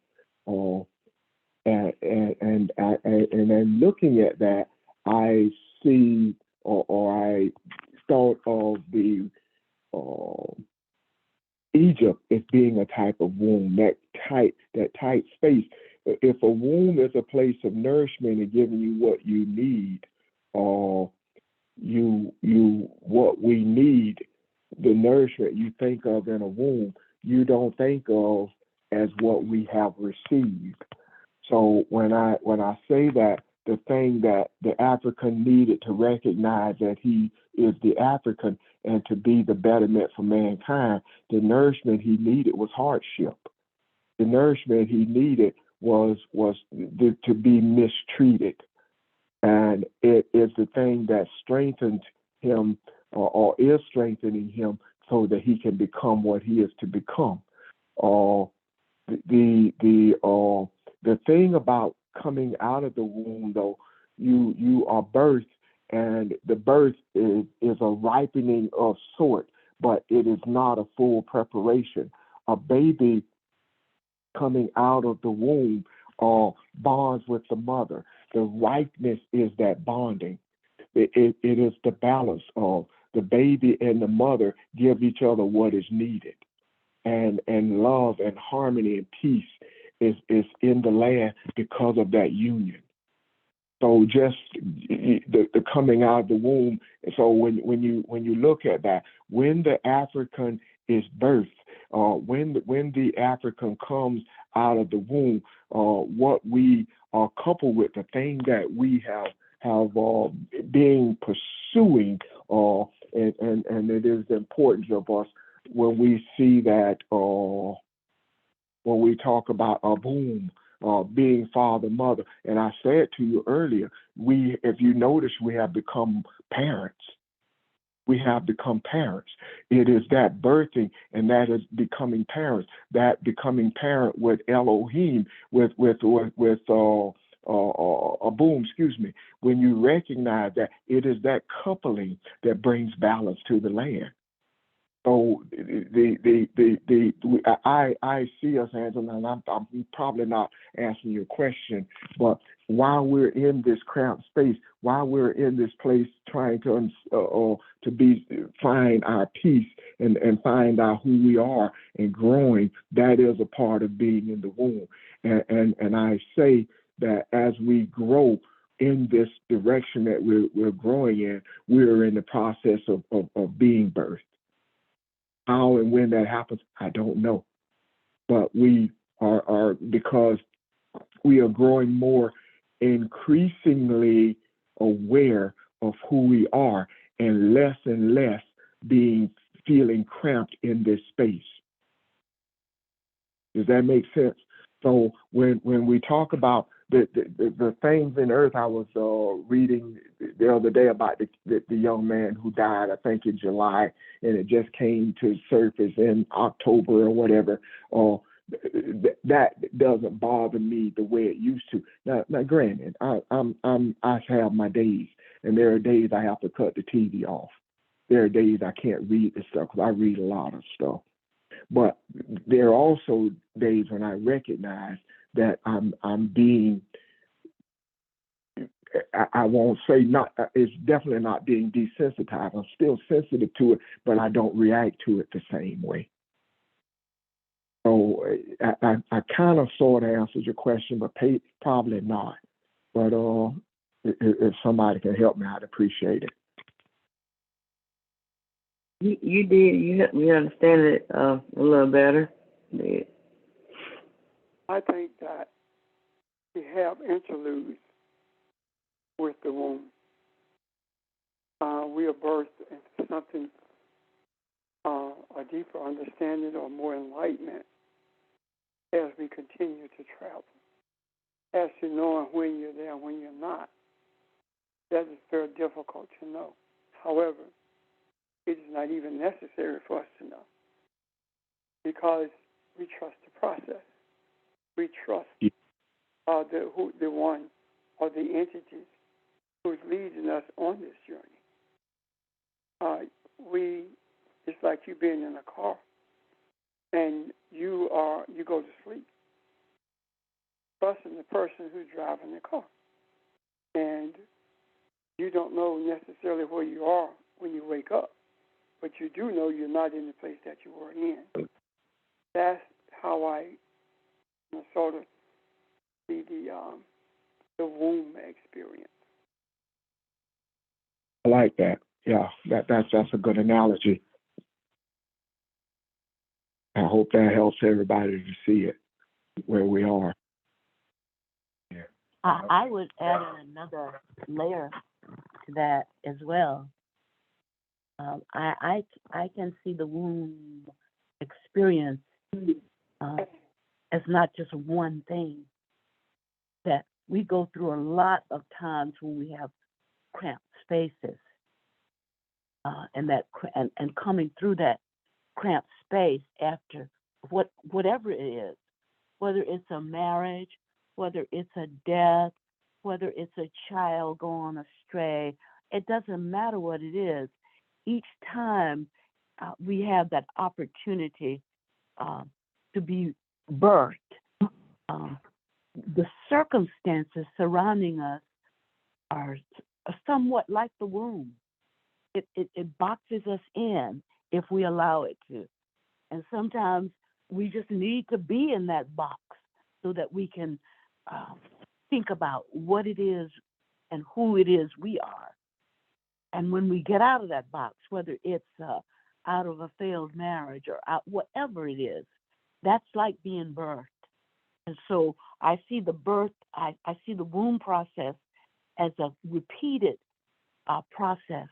and then looking at that, I see or I thought of the Egypt as being a type of womb, that tight space. If a womb is a place of nourishment and giving you what you need, what we need, the nourishment you think of in a womb, you don't think of as what we have received. So when I say that, the thing that the African needed to recognize that he is the African and to be the betterment for mankind, the nourishment he needed was hardship. The nourishment he needed was to be mistreated. And it is the thing that strengthens him or is strengthening him so that he can become what he is to become. The thing about coming out of the womb, though, you are birthed, and the birth is a ripening of sort, but it is not a full preparation. A baby coming out of the womb bonds with the mother. The ripeness is that bonding. It is the balance of the baby and the mother give each other what is needed. And love and harmony and peace is in the land because of that union. So just the coming out of the womb. So when you look at that, when the African is birthed, when the African comes out of the womb, what we are coupled with, the thing that we have been pursuing, and it is the importance of us when we see that when we talk about a boom, being father, mother. And I said to you earlier, if you notice, we have become parents. We have become parents. It is that birthing, and that is becoming parents. That becoming parent with Elohim, with a boom. Excuse me. When you recognize that, it is that coupling that brings balance to the land. So I see us, Angela, and I'm probably not answering your question, but while we're in this cramped space, while we're in this place trying to find our peace and find out who we are and growing, that is a part of being in the womb. And I say that as we grow in this direction that we're growing in, we're in the process of being birthed. How and when that happens, I don't know. But we are because we are growing more increasingly aware of who we are and less feeling cramped in this space. Does that make sense? So when we talk about the things in earth, I was reading the other day about the young man who died, I think in July, and it just came to surface in October or whatever. That doesn't bother me the way it used to. Now granted, I have my days, and there are days I have to cut the TV off. There are days I can't read this stuff because I read a lot of stuff. But there are also days when I recognize that I'm being, I won't say not, it's definitely not being desensitized. I'm still sensitive to it, but I don't react to it the same way. So I kind of sort of answered your question, but probably not. But if somebody can help me, I'd appreciate it. You did. You helped me understand it a little better. Yeah. I think that we have interludes with the womb. We are birthed into something, a deeper understanding or more enlightenment as we continue to travel. As to knowing when you're there and when you're not, that is very difficult to know. However, it is not even necessary for us to know because we trust the process. We trust the one or the entity who's leading us on this journey. It's like you being in a car and you go to sleep, trusting the person who's driving the car, and you don't know necessarily where you are when you wake up, but you do know you're not in the place that you were in. That's how I sort of see the womb experience. I like that. Yeah, that's a good analogy. I hope that helps everybody to see it where we are. Yeah. I would add in another layer to that as well. I can see the womb experience as not just one thing. That we go through a lot of times when we have cramped spaces, and coming through that cramped space after whatever it is, whether it's a marriage, whether it's a death, whether it's a child going astray. It doesn't matter what it is. Each time we have that opportunity to be birthed, the circumstances surrounding us are somewhat like the womb. It boxes us in if we allow it to. And sometimes we just need to be in that box so that we can think about what it is and who it is we are. And when we get out of that box, whether it's out of a failed marriage or out, whatever it is, that's like being birthed. And so I see the birth, I see the womb process as a repeated process,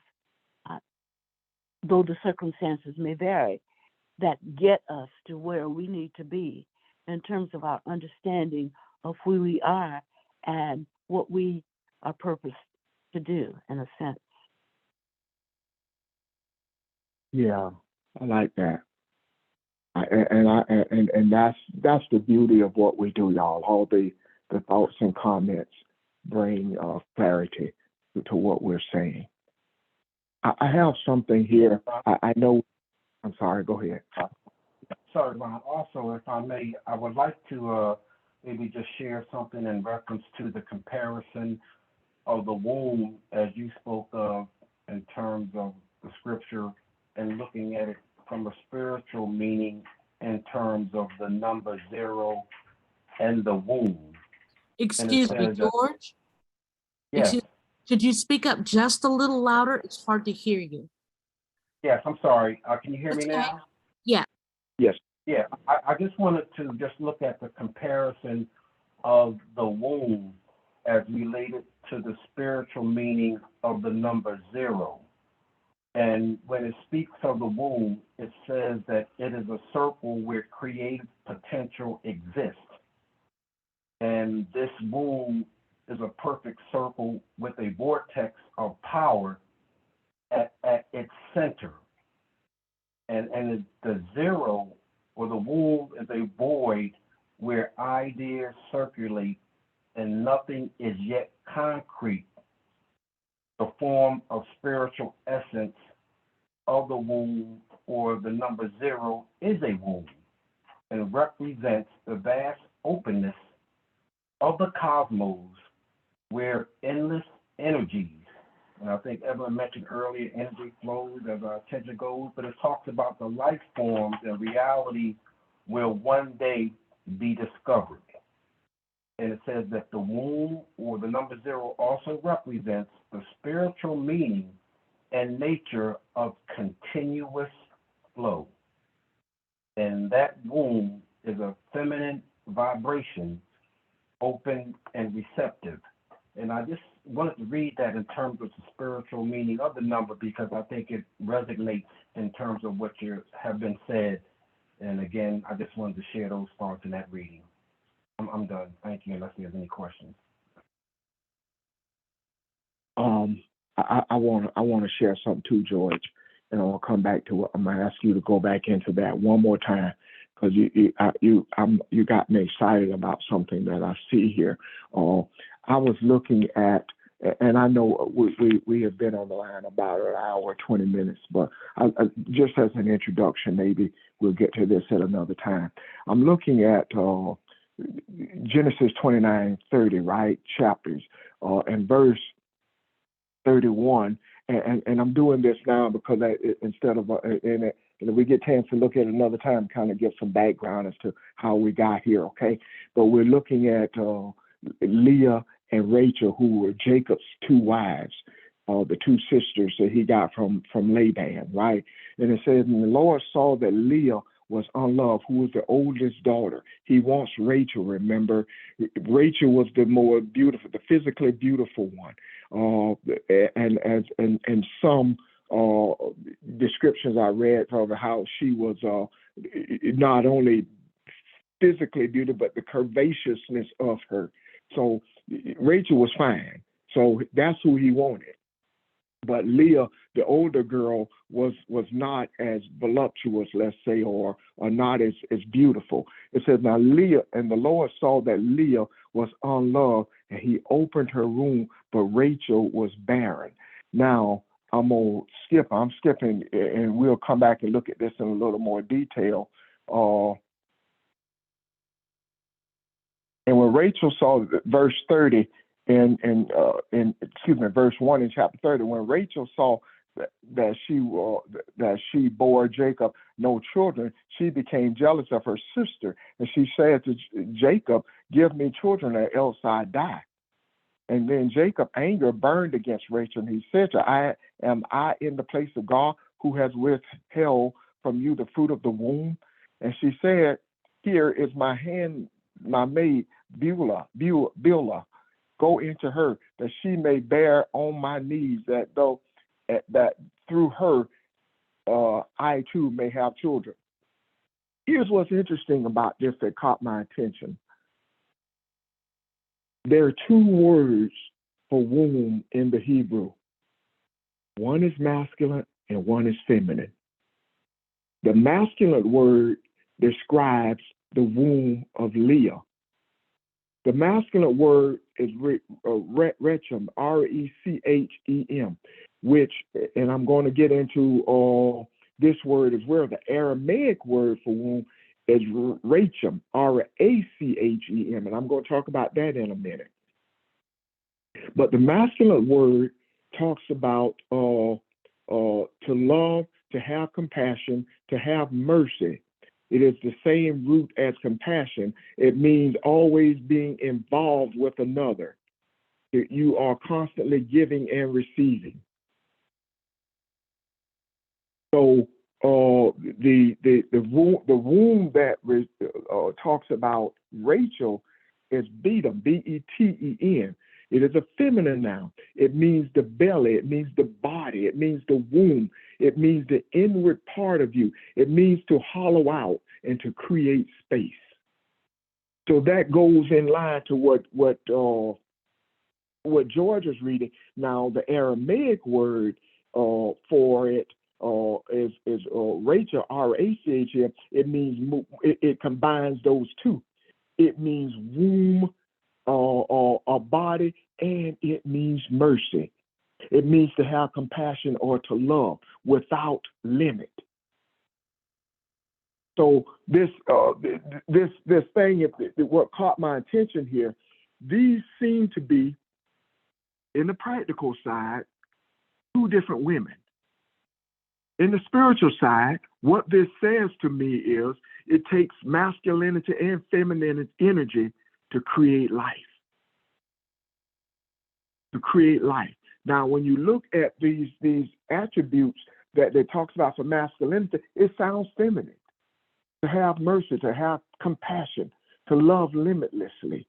though the circumstances may vary, that get us to where we need to be in terms of our understanding of who we are and what we are purposed to do, in a sense. Yeah, I like that. And that's the beauty of what we do, y'all. All the thoughts and comments bring clarity to what we're saying. I have something here. I know. I'm sorry. Go ahead. Sorry, Ron. Also, if I may, I would like to maybe just share something in reference to the comparison of the womb as you spoke of in terms of the scripture and looking at it from a spiritual meaning in terms of the number 0 and the womb. Excuse me, George? Yes. Could you speak up just a little louder? It's hard to hear you. Yes, I'm sorry. Can you hear me Okay. now? Yeah. Yes. Yeah, I just wanted to just look at the comparison of the womb as related to the spiritual meaning of the number 0. And when it speaks of the womb, it says that it is a circle where creative potential exists. And this womb is a perfect circle with a vortex of power at its center. And the 0 or the womb is a void where ideas circulate and nothing is yet concrete. The form of spiritual essence of the womb or the number 0 is a womb and represents the vast openness of the cosmos where endless energies, and I think Evelyn mentioned earlier, energy flows as our attention goes, but it talks about the life forms and reality will one day be discovered. And it says that the womb or the number 0 also represents the spiritual meaning and nature of continuous flow. And that womb is a feminine vibration, open and receptive. And I just wanted to read that in terms of the spiritual meaning of the number because I think it resonates in terms of what have been said. And again, I just wanted to share those thoughts in that reading. I'm done. Thank you, unless there's any questions. I want to share something too, George, and I'll come back to it. I'm gonna ask you to go back into that one more time because you got me excited about something that I see here. I was looking at, and I know we have been on the line about an hour, 20 minutes, but just as an introduction, maybe we'll get to this at another time. I'm looking at Genesis 29:30, right? Chapters, and verse 31, and I'm doing this now because instead of and if we get a chance to look at it another time, kind of get some background as to how we got here, okay? But we're looking at Leah and Rachel, who were Jacob's 2 wives, the 2 sisters that he got from Laban, right? And it says, and the Lord saw that Leah was unloved, who was the oldest daughter. He wants Rachel, remember? Rachel was the more beautiful, the physically beautiful one. And some descriptions I read of how she was not only physically beautiful, but the curvaceousness of her. So Rachel was fine. So that's who he wanted. But Leah, the older girl, was not as voluptuous, let's say, or not as beautiful. It says, now Leah, and the Lord saw that Leah was unloved, and he opened her womb, but Rachel was barren. Now, I'm skipping, and we'll come back and look at this in a little more detail. And when Rachel saw verse 30 verse 1 in chapter 30, when Rachel saw that she bore Jacob no children, she became jealous of her sister, and she said to Jacob, "Give me children, or else I die." And then Jacob's anger burned against Rachel, and he said to her, "Am I in the place of God, who has withheld from you the fruit of the womb?" And she said, "Here is my maid Beulah. Go into her, that she may bear on my knees, that through her I too may have children." Here's what's interesting about this that caught my attention. There are two words for womb in the Hebrew. One is masculine and one is feminine. The masculine word describes the womb of Leah. The masculine word is rechem, R-E-C-H-E-M, which, and I'm going to get into this word as well. The Aramaic word for womb is rachem, R-A-C-H-E-M, and I'm going to talk about that in a minute. But the masculine word talks about to love, to have compassion, to have mercy. It is the same root as compassion. It means always being involved with another. You are constantly giving and receiving. So the womb that talks about Rachel is Betem, B-E-T-E-N. It is a feminine noun. It means the belly. It means the body. It means the womb. It means the inward part of you. It means to hollow out and to create space. So that goes in line to what George is reading. Now, the Aramaic word for it is Rachel, R-A-C-H-M. It means it combines those two. It means womb, a body, and it means mercy. It means to have compassion or to love without limit. So this thing, what caught my attention here, these seem to be, in the practical side, two different women. In the spiritual side, what this says to me is it takes masculinity and feminine energy to create life. To create life. Now, when you look at these attributes that they talks about for masculinity, it sounds feminine. To have mercy, to have compassion, to love limitlessly.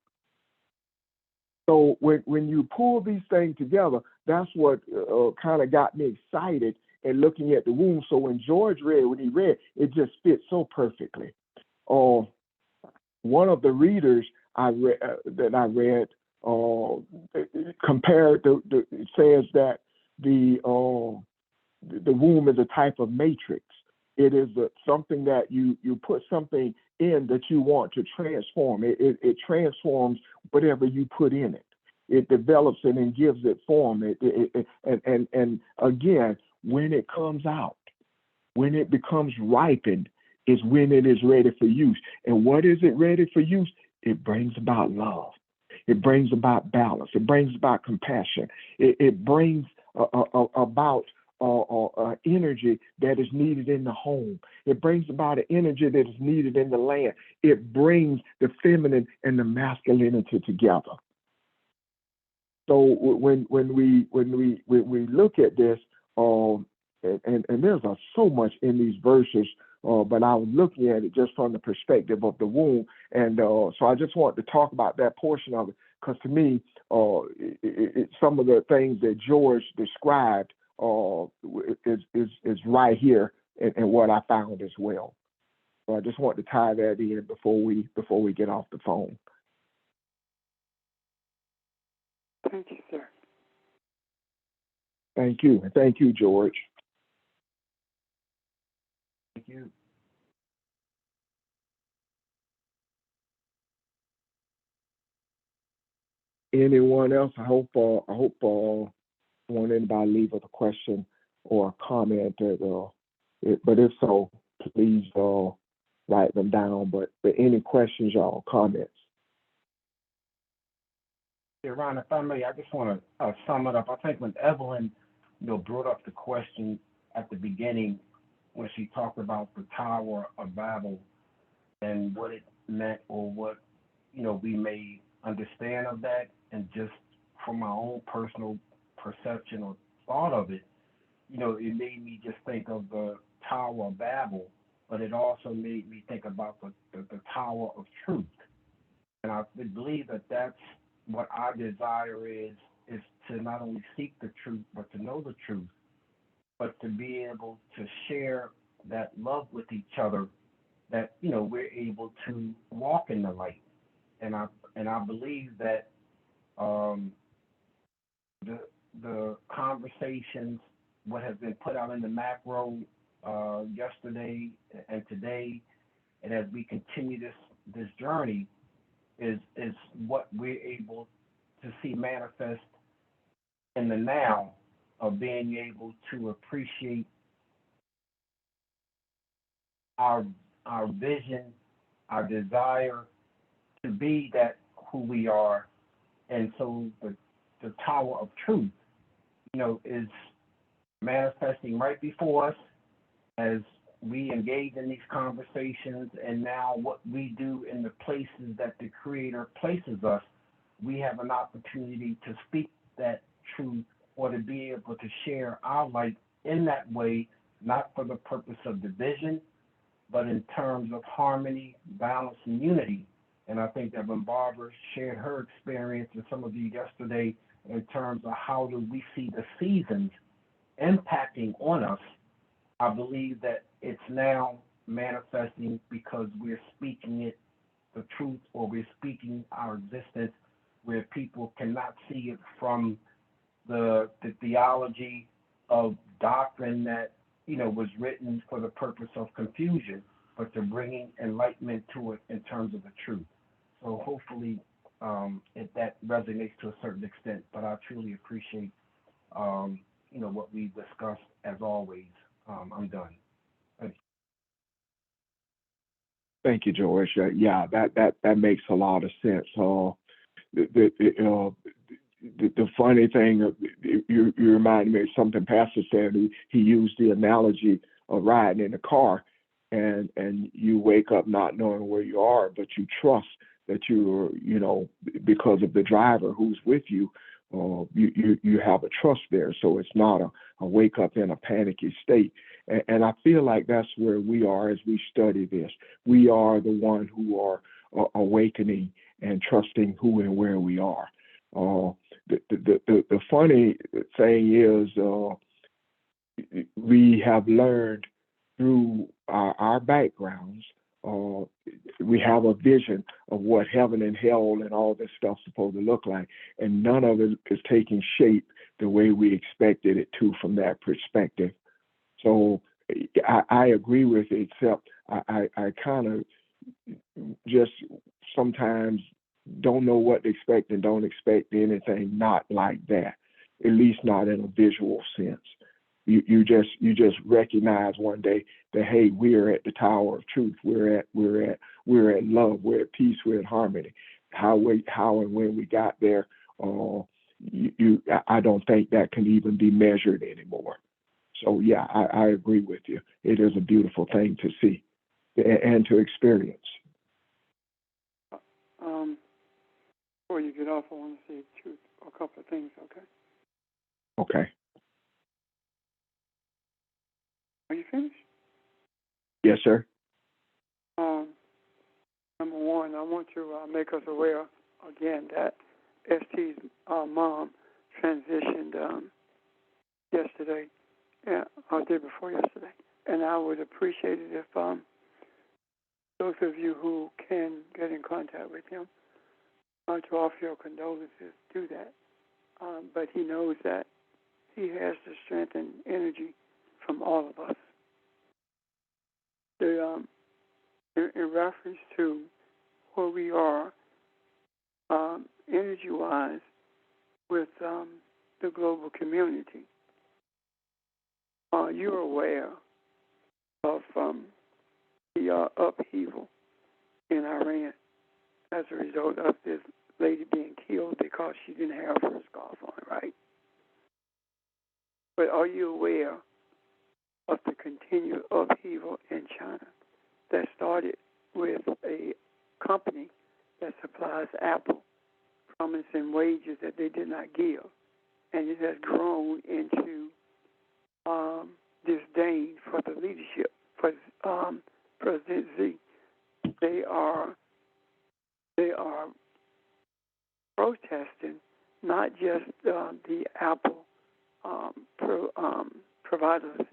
So when you pull these things together, that's what kind of got me excited in looking at the womb. So when George read, it just fits so perfectly. One of the readers I read compared to it says that the womb is a type of matrix. It is something that you put something in that you want to transform. It transforms whatever you put in it. It develops it and gives it form. And again, when it comes out, when it becomes ripened, is when it is ready for use. And what is it ready for use? It brings about love. It brings about balance. It brings about compassion. It brings about energy that is needed in the home. It brings about an energy that is needed in the land. It brings the feminine and the masculinity together. So when we look at this, and there's so much in these verses, but I was looking at it just from the perspective of the womb, and so I just want to talk about that portion of it, because to me, some of the things that George described is right here in what I found as well. So I just want to tie that in before we get off the phone. Thank you, sir. Thank you. And thank you, George. Thank you. Anyone else? I hope won't anybody leave with a question or a comment but if so, please write them down. But any questions, y'all, comments? Yeah, Ron, if I may, I just want to sum it up. I think when Evelyn, brought up the question at the beginning when she talked about the Tower of Babel and what it meant or what, we may understand of that, and just from my own personal perception or thought of it, it made me just think of the Tower of Babel, but it also made me think about the Tower of Truth. And I believe that that's what our desire is to not only seek the truth, but to know the truth, but to be able to share that love with each other, that, we're able to walk in the light. And I believe that the conversations, what has been put out in the macro yesterday and today, and as we continue this journey, is what we're able to see manifest in the now, of being able to appreciate our vision, our desire to be that who we are. And so the Tower of Truth, is manifesting right before us as we engage in these conversations, and now what we do in the places that the Creator places us, we have an opportunity to speak that truth or to be able to share our light in that way, not for the purpose of division, but in terms of harmony, balance, and unity. And I think that when Barbara shared her experience with some of you yesterday in terms of how do we see the seasons impacting on us, I believe that it's now manifesting because we're speaking it, the truth, or we're speaking our existence, where people cannot see it from the theology of doctrine that, was written for the purpose of confusion, but to bringing enlightenment to it in terms of the truth. So hopefully that resonates to a certain extent, but I truly appreciate, what we discussed as always. I'm done. Thank you. Thank you, George. Yeah, that makes a lot of sense. The funny thing, you reminded me of something Pastor said. He used the analogy of riding in a car, and you wake up not knowing where you are, but you trust that you're, because of the driver who's with you, you have a trust there. So it's not a wake up in a panicky state. And I feel like that's where we are as we study this. We are the one who are awakening and trusting who and where we are. The funny thing is, we have learned through our backgrounds, we have a vision of what heaven and hell and all this stuff's supposed to look like, and none of it is taking shape the way we expected it to from that perspective. So I agree with it, except I kind of just sometimes don't know what to expect and don't expect anything not like that, at least not in a visual sense. You just recognize one day that, hey, we're at the Tower of Truth. We're at love. We're at peace. We're at harmony. How and when we got there, I don't think that can even be measured anymore. So yeah, I agree with you. It is a beautiful thing to see and to experience. Before you get off, I want to say a couple of things, okay? Okay. Are you finished? Yes, sir. Number one, I want to make us aware again that ST's mom transitioned yesterday, or day before yesterday, and I would appreciate it if those of you who can get in contact with him to offer your condolences, do that. But he knows that he has the strength and energy from all of us. In reference to where we are, energy-wise with the global community. You're aware of the upheaval in Iran as a result of this lady being killed because she didn't have her scarf on, right? But are you aware of the continued upheaval in China that started with a company that supplies Apple, promising wages that they did not give, and it has grown into disdain for the leadership, for President Xi. They are protesting not just the Apple providers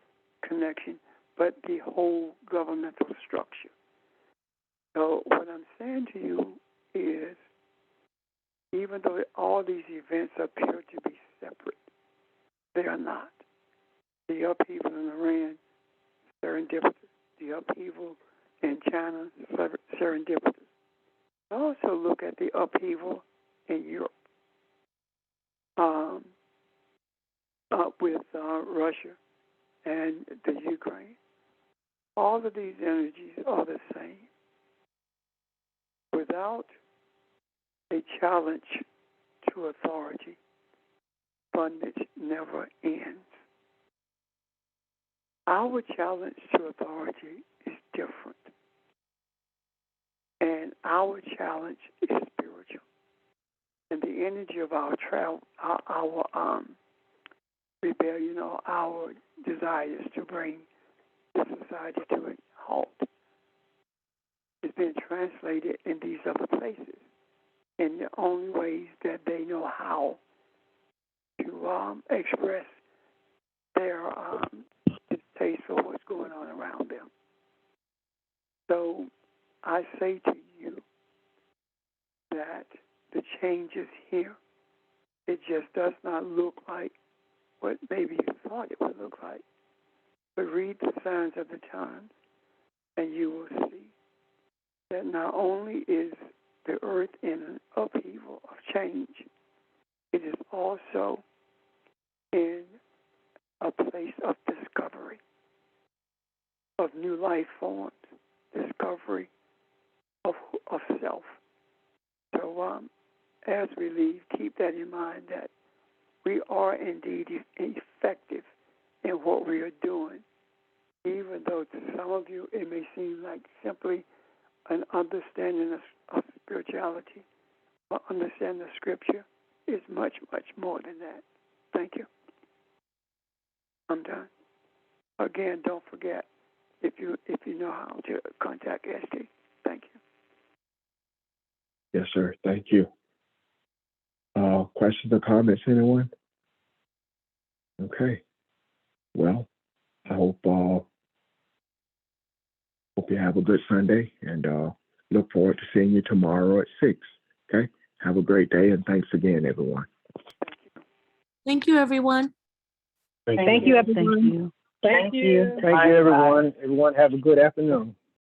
connection, but the whole governmental structure. So what I'm saying to you is, even though all these events appear to be separate, they are not. The upheaval in Iran, serendipitous. The upheaval in China, serendipitous. Also look at the upheaval in Europe with Russia and the Ukraine. All of these energies are the same. Without a challenge to authority, bondage never ends. Our challenge to authority is different. And our challenge is spiritual. And the energy of our rebellion, or our desires to bring the society to a halt, is being translated in these other places in the only ways that they know how to express their distaste for what's going on around them. So I say to you that the change is here. It just does not look like what maybe you thought it would look like. But read the signs of the times, and you will see that not only is the earth in an upheaval of change, it is also in a place of discovery, of new life forms, discovery of self. So as we leave, keep that in mind, that we are indeed effective in what we are doing, even though to some of you it may seem like simply an understanding of spirituality or understanding of Scripture. Is much, much more than that. Thank you. I'm done. Again, don't forget, if you know how to contact ST. Thank you. Yes, sir. Thank you. Questions or comments, anyone? Okay. Well, I hope you have a good Sunday, and look forward to seeing you tomorrow at 6. Okay. Have a great day, and thanks again, everyone. Thank you, everyone. Thank you, everyone. Thank you. Thank you. Thank you, everyone. Everyone have a good afternoon.